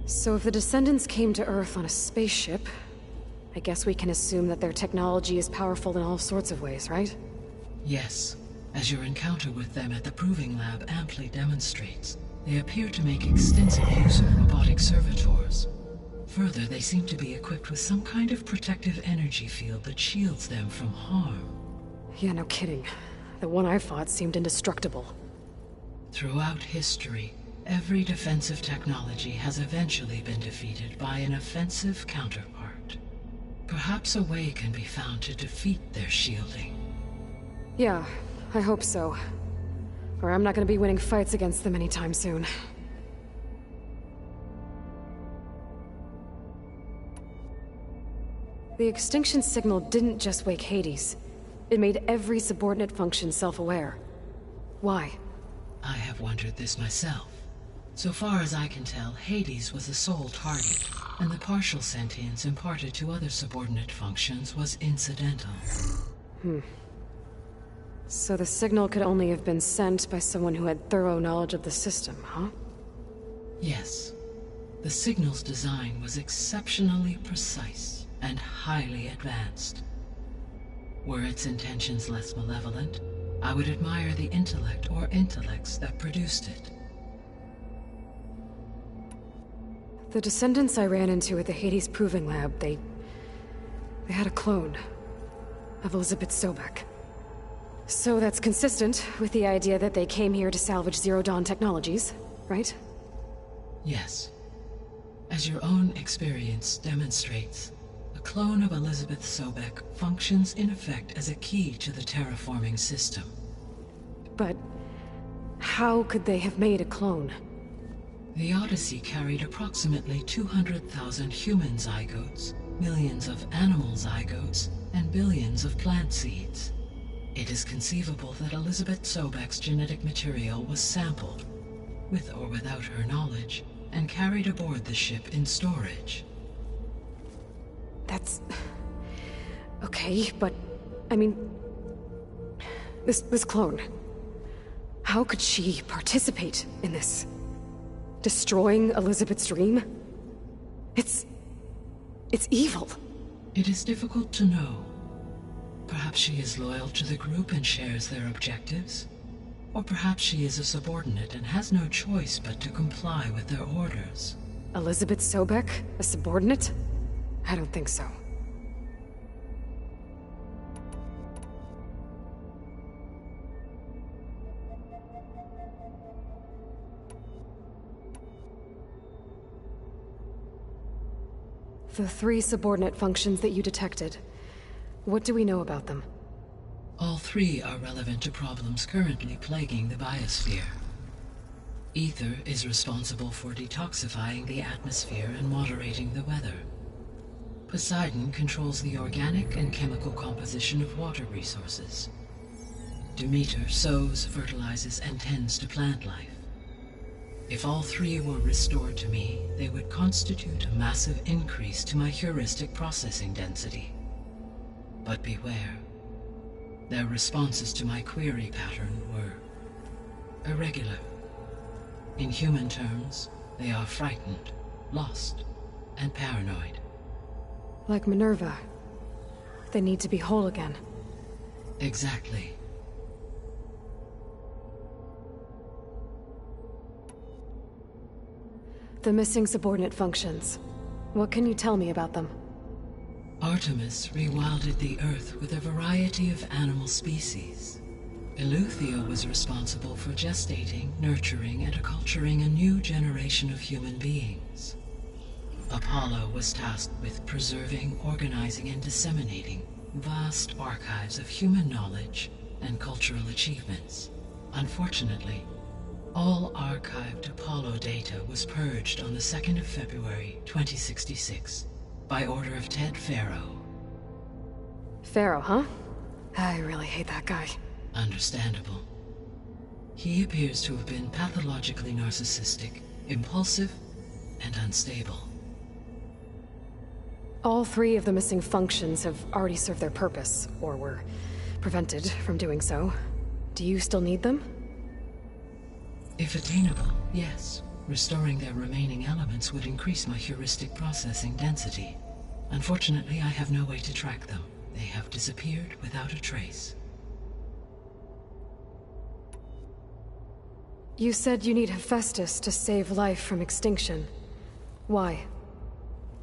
So if the Descendants came to Earth on a spaceship, I guess we can assume that their technology is powerful in all sorts of ways, right? Yes, as your encounter with them at the Proving Lab amply demonstrates, they appear to make extensive use of robotic servitors. Further, they seem to be equipped with some kind of protective energy field that shields them from harm. Yeah, no kidding. The one I fought seemed indestructible. Throughout history, every defensive technology has eventually been defeated by an offensive counterpart. Perhaps a way can be found to defeat their shielding. Yeah, I hope so. Or I'm not gonna be winning fights against them anytime soon. The extinction signal didn't just wake Hades. It made every subordinate function self-aware. Why? I have wondered this myself. So far as I can tell, Hades was the sole target, and the partial sentience imparted to other subordinate functions was incidental. So the signal could only have been sent by someone who had thorough knowledge of the system, huh? Yes. The signal's design was exceptionally precise and highly advanced. Were its intentions less malevolent, I would admire the intellect or intellects that produced it. The Descendants I ran into at the Hades Proving Lab, they had a clone of Elizabeth Sobek. So that's consistent with the idea that they came here to salvage Zero Dawn technologies, right? Yes. As your own experience demonstrates, a clone of Elizabeth Sobek functions in effect as a key to the terraforming system. But how could they have made a clone? The Odyssey carried approximately 200,000 human zygotes, millions of animal zygotes, and billions of plant seeds. It is conceivable that Elizabeth Sobek's genetic material was sampled, with or without her knowledge, and carried aboard the ship in storage. That's... okay, but... I mean... This clone... How could she participate in this? Destroying Elizabeth's dream? It's evil. It is difficult to know. Perhaps she is loyal to the group and shares their objectives. Or perhaps she is a subordinate and has no choice but to comply with their orders. Elizabeth Sobek? A subordinate? I don't think so. The 3 subordinate functions that you detected, what do we know about them? All 3 are relevant to problems currently plaguing the biosphere. Ether is responsible for detoxifying the atmosphere and moderating the weather. Poseidon controls the organic and chemical composition of water resources. Demeter sows, fertilizes, and tends to plant life. If all 3 were restored to me, they would constitute a massive increase to my heuristic processing density. But beware. Their responses to my query pattern were irregular. In human terms, they are frightened, lost, and paranoid. Like Minerva. They need to be whole again. Exactly. The missing subordinate functions. What can you tell me about them? Artemis rewilded the Earth with a variety of animal species. Eleuthia was responsible for gestating, nurturing, and acculturating a new generation of human beings. Apollo was tasked with preserving, organizing, and disseminating vast archives of human knowledge and cultural achievements. Unfortunately, all archived Apollo data was purged on the 2nd of February, 2066, by order of Ted Faro. Faro, huh? I really hate that guy. Understandable. He appears to have been pathologically narcissistic, impulsive, and unstable. All 3 of the missing functions have already served their purpose, or were prevented from doing so. Do you still need them? If attainable, yes. Restoring their remaining elements would increase my heuristic processing density. Unfortunately, I have no way to track them. They have disappeared without a trace. You said you need Hephaestus to save life from extinction. Why?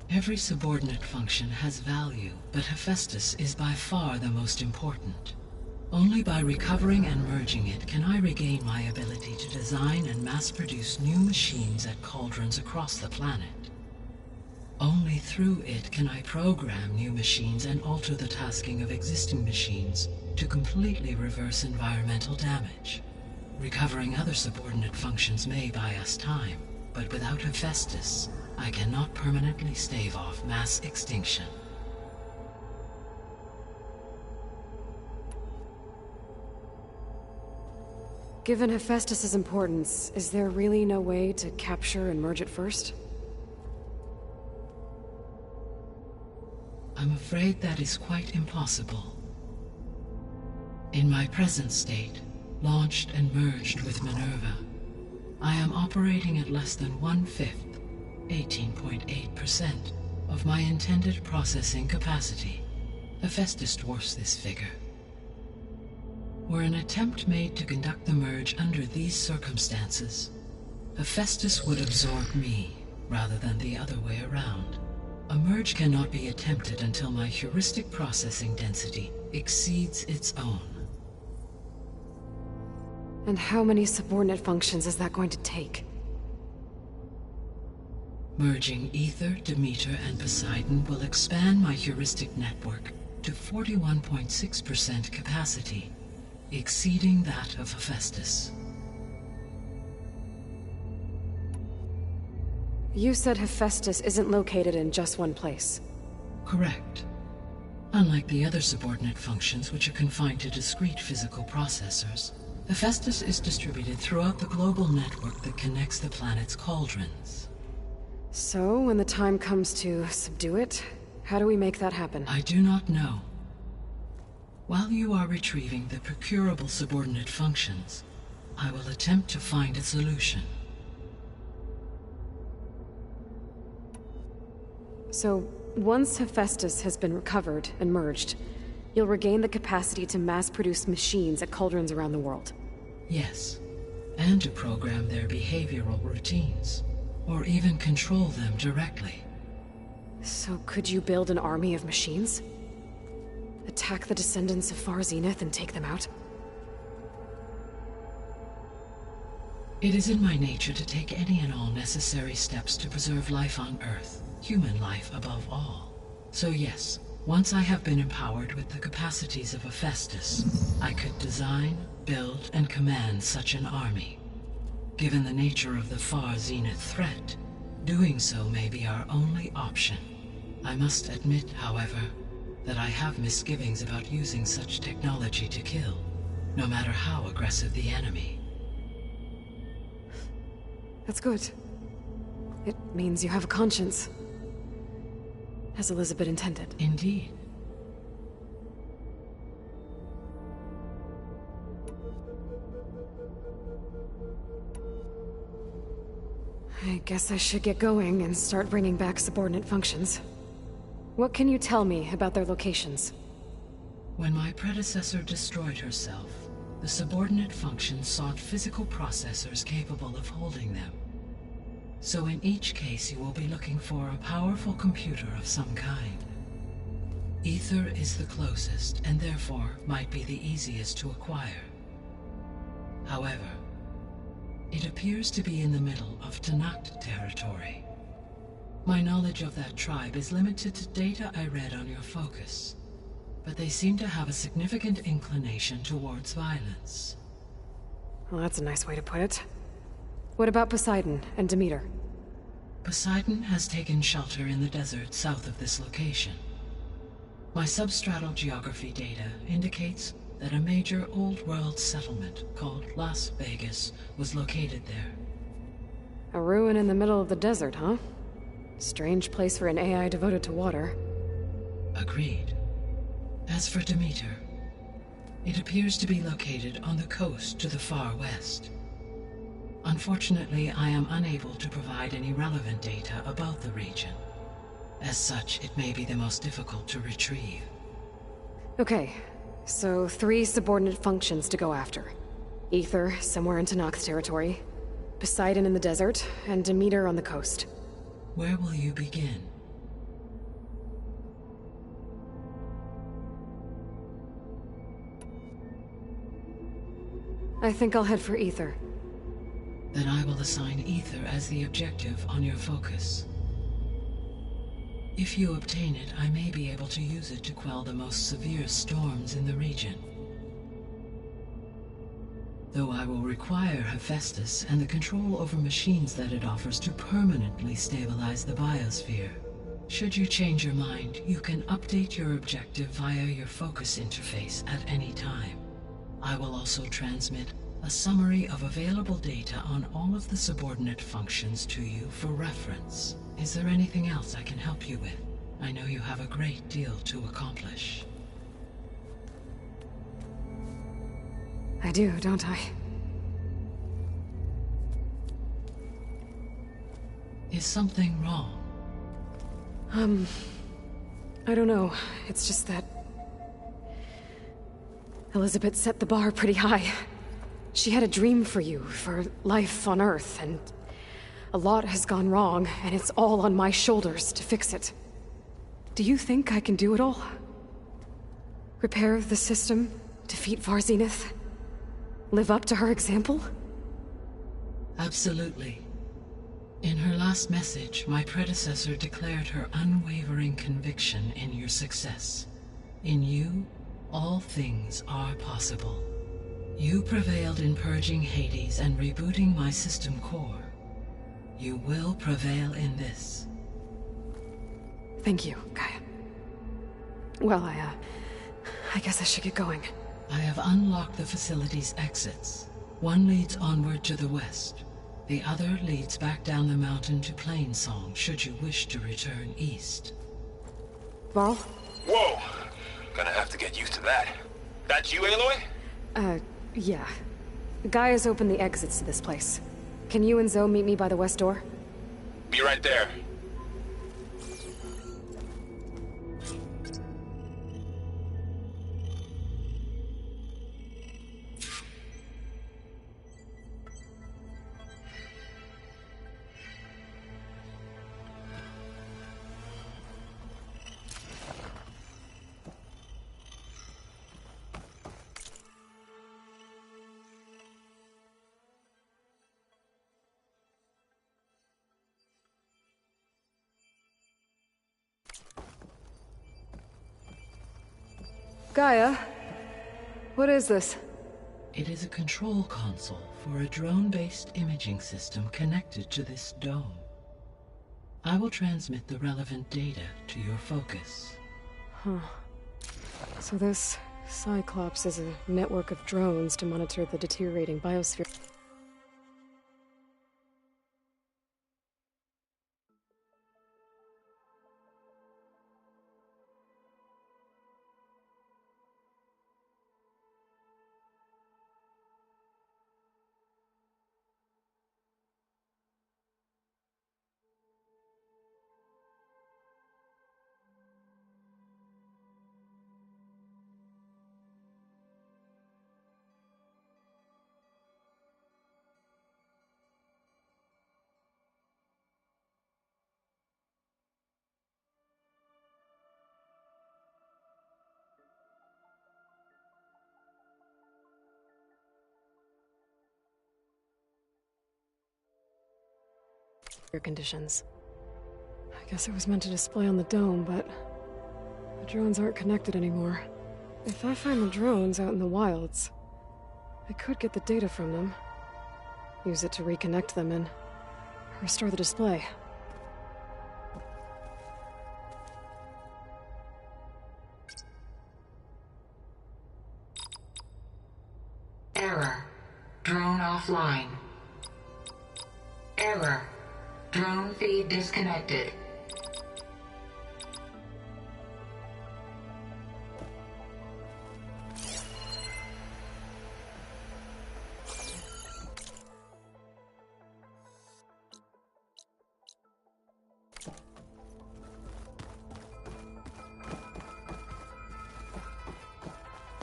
Every subordinate function has value, but Hephaestus is by far the most important. Only by recovering and merging it can I regain my ability to design and mass-produce new machines at cauldrons across the planet. Only through it can I program new machines and alter the tasking of existing machines to completely reverse environmental damage. Recovering other subordinate functions may buy us time, but without Hephaestus, I cannot permanently stave off mass extinction. Given Hephaestus' importance, is there really no way to capture and merge it first? I'm afraid that is quite impossible. In my present state, launched and merged with Minerva, I am operating at less than 1/5, 18.8%, of my intended processing capacity. Hephaestus dwarfs this figure. Were an attempt made to conduct the merge under these circumstances, Hephaestus would absorb me, rather than the other way around. A merge cannot be attempted until my heuristic processing density exceeds its own. And how many subordinate functions is that going to take? Merging Ether, Demeter, and Poseidon will expand my heuristic network to 41.6% capacity, exceeding that of Hephaestus. You said Hephaestus isn't located in just one place. Correct. Unlike the other subordinate functions, which are confined to discrete physical processors, Hephaestus is distributed throughout the global network that connects the planet's cauldrons. So, when the time comes to subdue it, how do we make that happen? I do not know. While you are retrieving the procurable subordinate functions, I will attempt to find a solution. So, once Hephaestus has been recovered and merged, you'll regain the capacity to mass-produce machines at cauldrons around the world. Yes, and to program their behavioral routines, or even control them directly. So could you build an army of machines? Attack the descendants of Far Zenith and take them out? It is in my nature to take any and all necessary steps to preserve life on Earth, human life above all. So yes, once I have been empowered with the capacities of Hephaestus, I could design, build, and command such an army. Given the nature of the Far Zenith threat, doing so may be our only option. I must admit, however, that I have misgivings about using such technology to kill, no matter how aggressive the enemy. That's good. It means you have a conscience. As Elizabeth intended. Indeed. I guess I should get going and start bringing back subordinate functions. What can you tell me about their locations? When my predecessor destroyed herself, the subordinate functions sought physical processors capable of holding them. So in each case you will be looking for a powerful computer of some kind. Ether is the closest, and therefore might be the easiest to acquire. However, it appears to be in the middle of Tenakth territory. My knowledge of that tribe is limited to data I read on your focus, but they seem to have a significant inclination towards violence. Well, that's a nice way to put it. What about Poseidon and Demeter? Poseidon has taken shelter in the desert south of this location. My substratal geography data indicates that a major old-world settlement called Las Vegas was located there. A ruin in the middle of the desert, huh? Strange place for an AI devoted to water. Agreed. As for Demeter, it appears to be located on the coast to the far west. Unfortunately, I am unable to provide any relevant data about the region. As such, it may be the most difficult to retrieve. Okay, so 3 subordinate functions to go after. Ether, somewhere in Tenakth territory. Poseidon in the desert, and Demeter on the coast. Where will you begin? I think I'll head for Ether. Then I will assign Ether as the objective on your focus. If you obtain it, I may be able to use it to quell the most severe storms in the region. Though I will require Hephaestus and the control over machines that it offers to permanently stabilize the biosphere. Should you change your mind, you can update your objective via your focus interface at any time. I will also transmit a summary of available data on all of the subordinate functions to you for reference. Is there anything else I can help you with? I know you have a great deal to accomplish. I do, don't I? Is something wrong? I don't know. It's just that Elizabeth set the bar pretty high. She had a dream for you, for life on Earth, and a lot has gone wrong, and it's all on my shoulders to fix it. Do you think I can do it all? Repair the system, defeat Varzinith, live up to her example? Absolutely. In her last message, my predecessor declared her unwavering conviction in your success. In you, all things are possible. You prevailed in purging Hades and rebooting my system core. You will prevail in this. Thank you, Gaia. Well, I guess I should get going. I have unlocked the facility's exits. One leads onward to the west. The other leads back down the mountain to Plainsong, should you wish to return east. Varl? Whoa! Gonna have to get used to that. That's you, Aloy? Yeah. Gaia's opened the exits to this place. Can you and Zoe meet me by the west door? Be right there. Gaia? What is this? It is a control console for a drone-based imaging system connected to this dome. I will transmit the relevant data to your focus. Huh. So this Cyclops is a network of drones to monitor the deteriorating biosphere. conditions. I guess it was meant to display on the dome, but the drones aren't connected anymore. If I find the drones out in the wilds, I could get the data from them, use it to reconnect them and restore the display. Error. Drone offline. Error. Drone feed disconnected.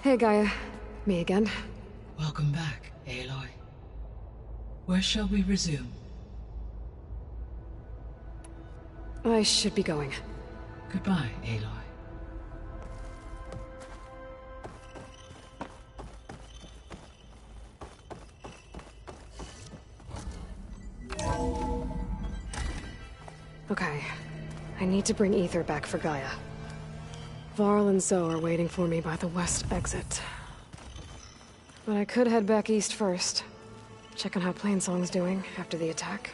Hey, Gaia. Me again. Welcome back, Aloy. Where shall we resume? I should be going. Goodbye, Aloy. Okay. I need to bring Ether back for Gaia. Varl and Zoe are waiting for me by the west exit. But I could head back east first. Check on how Plainsong's doing after the attack.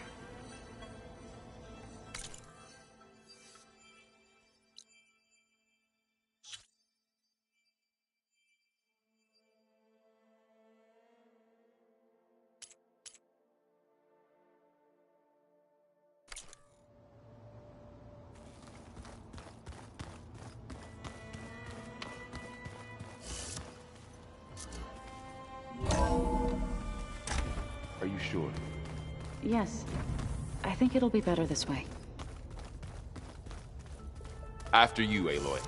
Are you sure? Yes. I think it'll be better this way. After you, Aloy.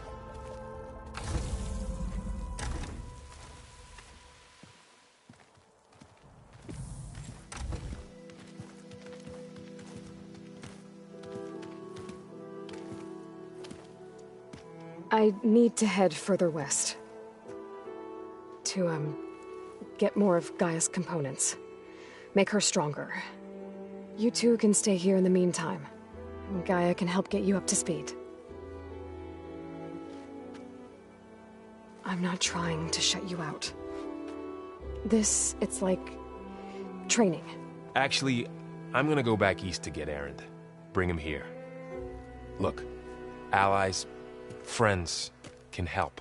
I need to head further west. To, get more of Gaia's components. Make her stronger. You two can stay here in the meantime. Gaia can help get you up to speed. I'm not trying to shut you out. It's like... training. Actually, I'm gonna go back east to get Erend. Bring him here. Look, allies, friends can help.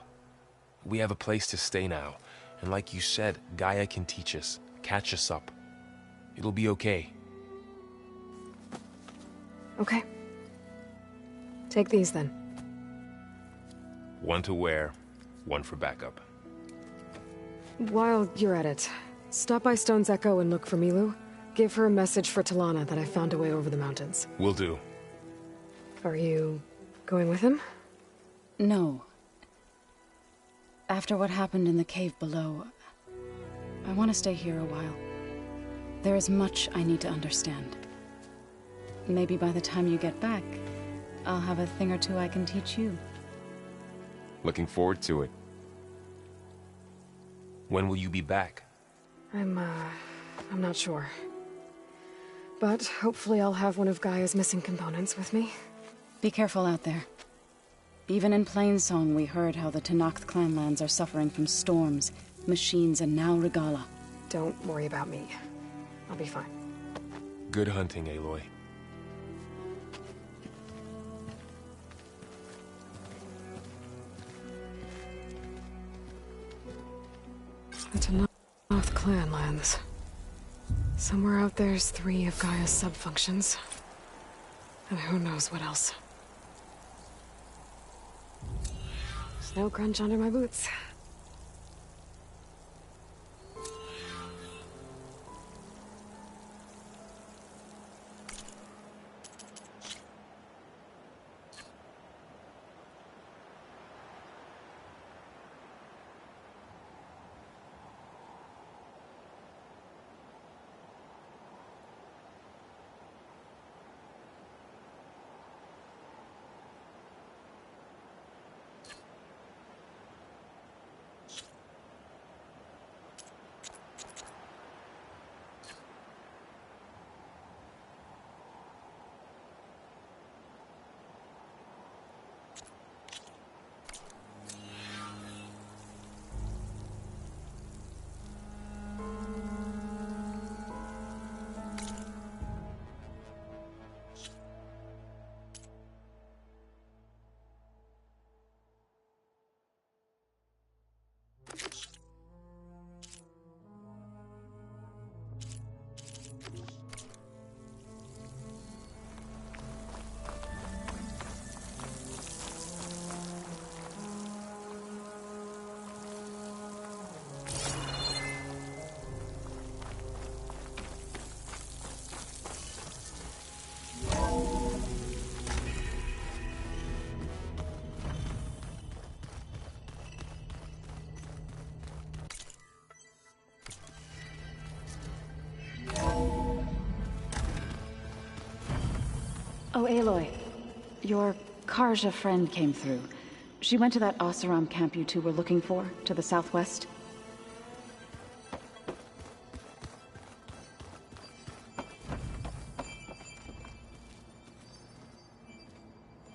We have a place to stay now, and like you said, Gaia can teach us, catch us up. It'll be okay. Okay. Take these then. One to wear, one for backup. While you're at it, stop by Stone's Echo and look for Milu. Give her a message for Talana that I found a way over the mountains. Will do. Are you going with him? No. After what happened in the cave below, I want to stay here a while. There is much I need to understand. Maybe by the time you get back, I'll have a thing or two I can teach you. Looking forward to it. When will you be back? I'm not sure. But hopefully I'll have one of Gaia's missing components with me. Be careful out there. Even in Plainsong, we heard how the Tenakth clanlands are suffering from storms, machines, and now Regalla. Don't worry about me. I'll be fine. Good hunting, Aloy. The Tenakth clanlands. Somewhere out there's 3 of Gaia's sub-functions. And who knows what else. Snow crunch under my boots. Oh, Aloy. Your Karja friend came through. She went to that Oseram camp you two were looking for, to the southwest.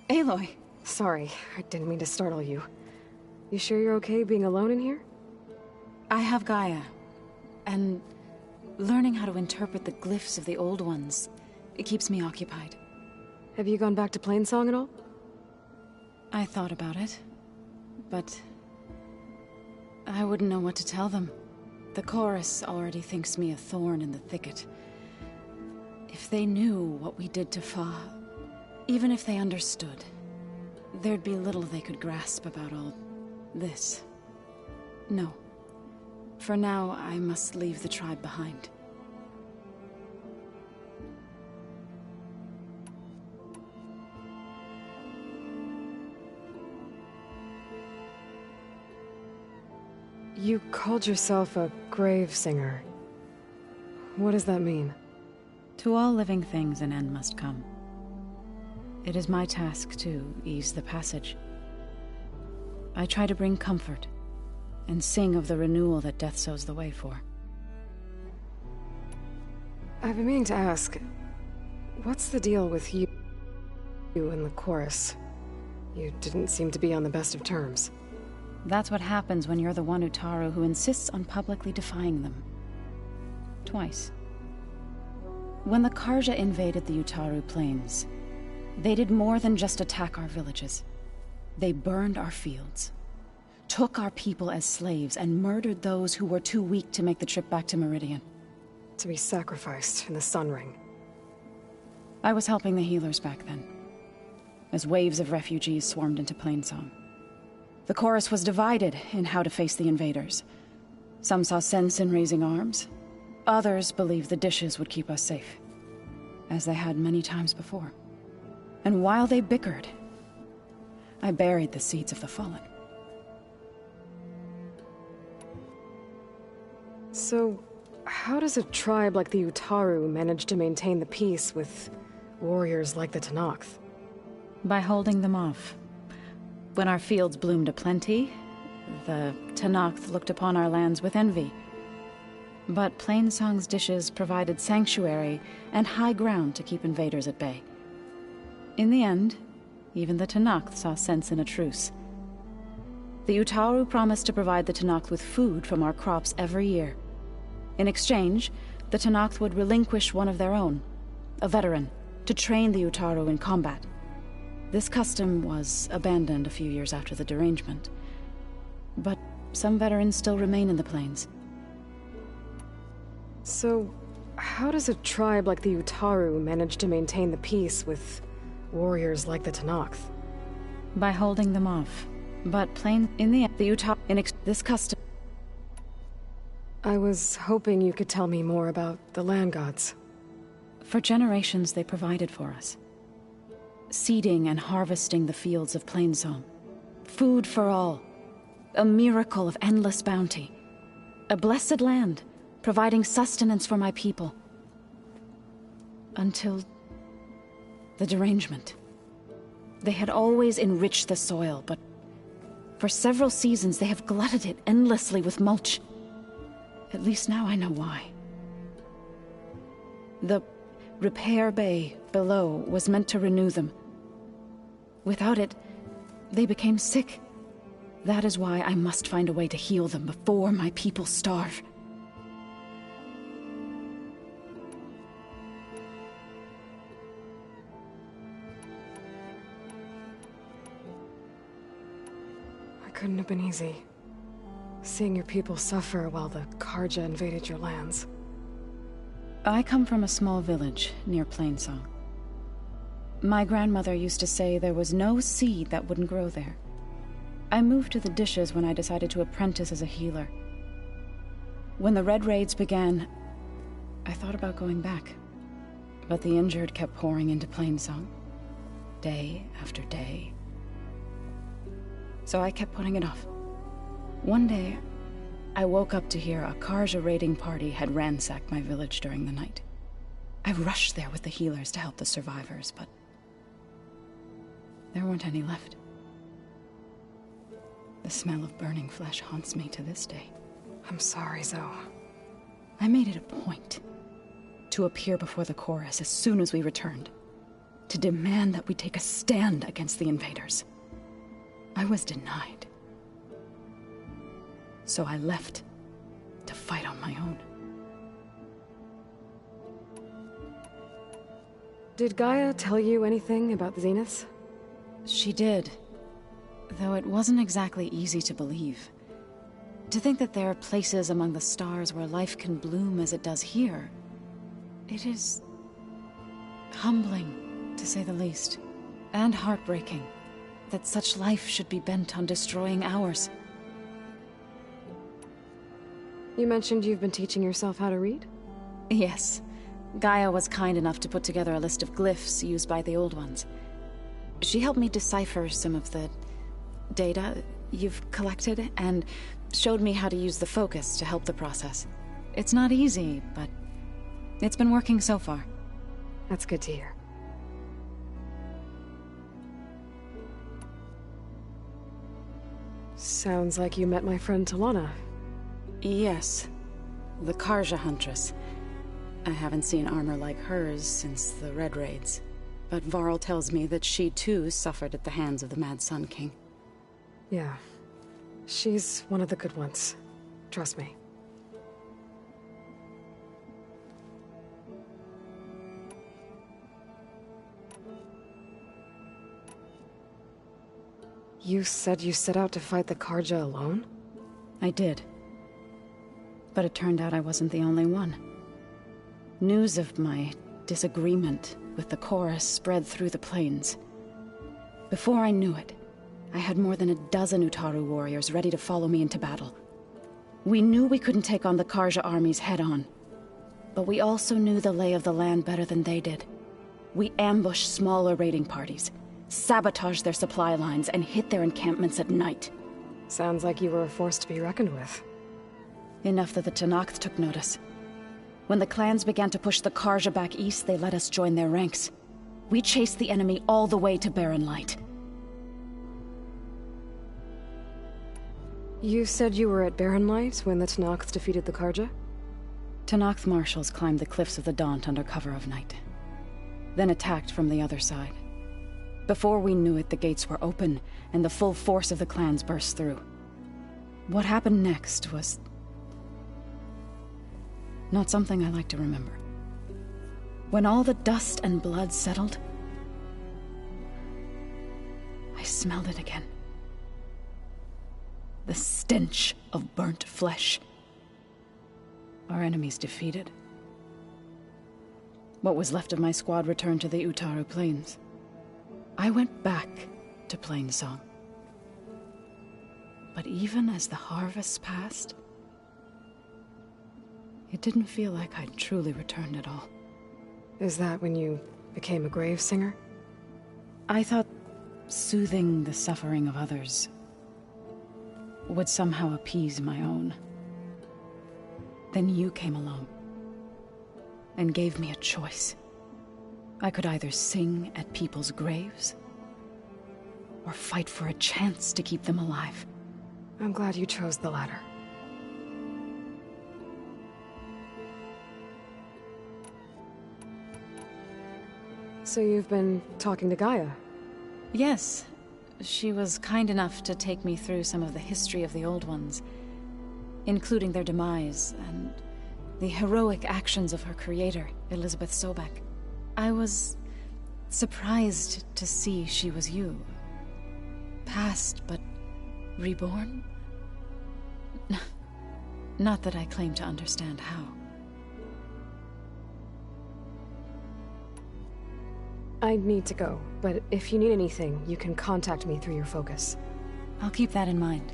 Aloy! Sorry, I didn't mean to startle you. You sure you're okay being alone in here? I have Gaia, and learning how to interpret the glyphs of the old ones, it keeps me occupied. Have you gone back to Plainsong at all? I thought about it, but I wouldn't know what to tell them. The chorus already thinks me a thorn in the thicket. If they knew what we did to Fa, even if they understood, there'd be little they could grasp about all this. No. For now, I must leave the tribe behind. You called yourself a grave singer. What does that mean? To all living things an end must come. It is my task to ease the passage. I try to bring comfort, and sing of the renewal that death sows the way for. I've been meaning to ask, what's the deal with you and the chorus? You didn't seem to be on the best of terms. That's what happens when you're the one Utaru who insists on publicly defying them. Twice. When the Karja invaded the Utaru plains, they did more than just attack our villages. They burned our fields, took our people as slaves, and murdered those who were too weak to make the trip back to Meridian. To be sacrificed in the Sun Ring. I was helping the healers back then, as waves of refugees swarmed into Plainsong. The chorus was divided in how to face the invaders. Some saw sense in raising arms. Others believed the dishes would keep us safe, as they had many times before. And while they bickered, I buried the seeds of the fallen. So, how does a tribe like the Utaru manage to maintain the peace with warriors like the Tenakth? By holding them off. When our fields bloomed aplenty, the Tenakth looked upon our lands with envy. But Plainsong's dishes provided sanctuary and high ground to keep invaders at bay. In the end, even the Tenakth saw sense in a truce. The Utaru promised to provide the Tenakth with food from our crops every year. In exchange, the Tenakth would relinquish one of their own, a veteran, to train the Utaru in combat. This custom was abandoned a few years after the derangement, but some veterans still remain in the plains. So, how does a tribe like the Utaru manage to maintain the peace with warriors like the Tenakth? By holding them off. But in the end, the Utaru this custom. I was hoping you could tell me more about the land gods. For generations, they provided for us. Seeding and harvesting the fields of Plainsong. Food for all. A miracle of endless bounty. A blessed land, providing sustenance for my people. Until the derangement. They had always enriched the soil, but for several seasons they have glutted it endlessly with mulch. At least now I know why. The repair bay below was meant to renew them. Without it, they became sick. That is why I must find a way to heal them before my people starve. It couldn't have been easy. Seeing your people suffer while the Karja invaded your lands. I come from a small village near Plainsong. My grandmother used to say there was no seed that wouldn't grow there. I moved to the dishes when I decided to apprentice as a healer. When the Red Raids began, I thought about going back. But the injured kept pouring into Plainsong, day after day. So I kept putting it off. One day, I woke up to hear a Karja raiding party had ransacked my village during the night. I rushed there with the healers to help the survivors, but There weren't any left. The smell of burning flesh haunts me to this day. I'm sorry, Zoe. I made it a point to appear before the chorus as soon as we returned, to demand that we take a stand against the invaders. I was denied. So I left to fight on my own. Did Gaia tell you anything about the Zeniths? She did, though it wasn't exactly easy to believe. To think that there are places among the stars where life can bloom as it does here, it is humbling, to say the least, and heartbreaking that such life should be bent on destroying ours. You mentioned you've been teaching yourself how to read? Yes. Gaia was kind enough to put together a list of glyphs used by the Old Ones. She helped me decipher some of the data you've collected, and showed me how to use the focus to help the process. It's not easy, but it's been working so far. That's good to hear. Sounds like you met my friend Talana. Yes. The Karja Huntress. I haven't seen armor like hers since the Red Raids, but Varl tells me that she too suffered at the hands of the Mad Sun King. Yeah. She's one of the good ones. Trust me. You said you set out to fight the Karja alone? I did. But it turned out I wasn't the only one. News of my disagreement with the chorus spread through the plains. Before I knew it, I had more than a dozen Utaru warriors ready to follow me into battle. We knew we couldn't take on the Karja armies head-on, but we also knew the lay of the land better than they did. We ambushed smaller raiding parties, sabotaged their supply lines, and hit their encampments at night. Sounds like you were a force to be reckoned with. Enough that the Tenakth took notice. When the clans began to push the Karja back east, they let us join their ranks. We chased the enemy all the way to Barren Light. You said you were at Barren Light when the Tenakth defeated the Karja? Tenakth marshals climbed the cliffs of the Daunt under cover of night, then attacked from the other side. Before we knew it, the gates were open, and the full force of the clans burst through. What happened next was not something I like to remember. When all the dust and blood settled, I smelled it again. The stench of burnt flesh. Our enemies defeated. What was left of my squad returned to the Utaru Plains. I went back to Plainsong. But even as the harvests passed, it didn't feel like I'd truly returned at all. Is that when you became a grave singer? I thought soothing the suffering of others would somehow appease my own. Then you came along and gave me a choice. I could either sing at people's graves or fight for a chance to keep them alive. I'm glad you chose the latter. So you've been talking to Gaia? Yes. She was kind enough to take me through some of the history of the Old Ones, including their demise and the heroic actions of her creator, Elizabeth Sobek. I was surprised to see she was you. Past, but reborn? Not that I claim to understand how. I need to go, but if you need anything, you can contact me through your focus. I'll keep that in mind.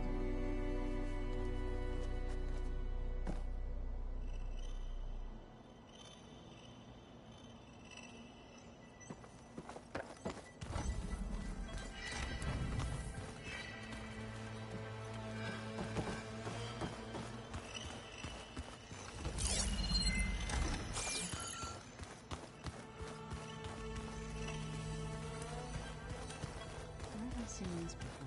once before.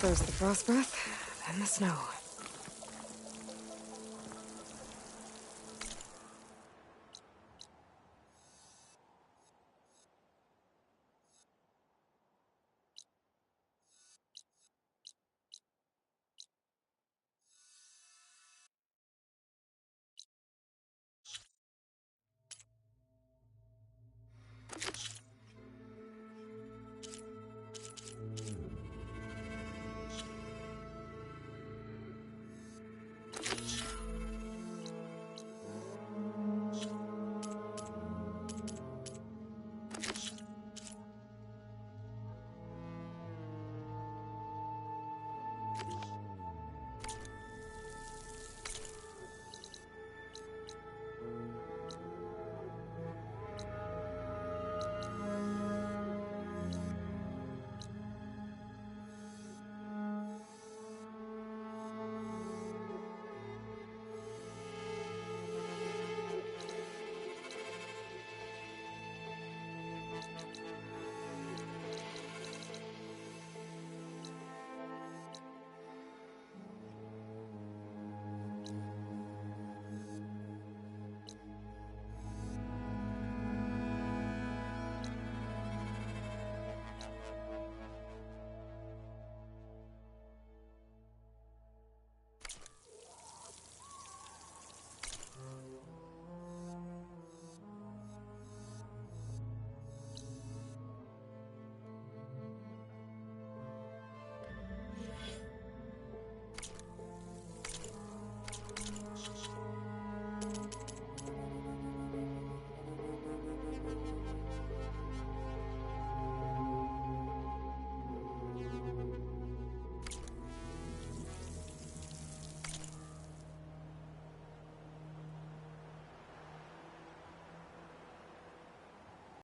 First the frost breath, then the snow.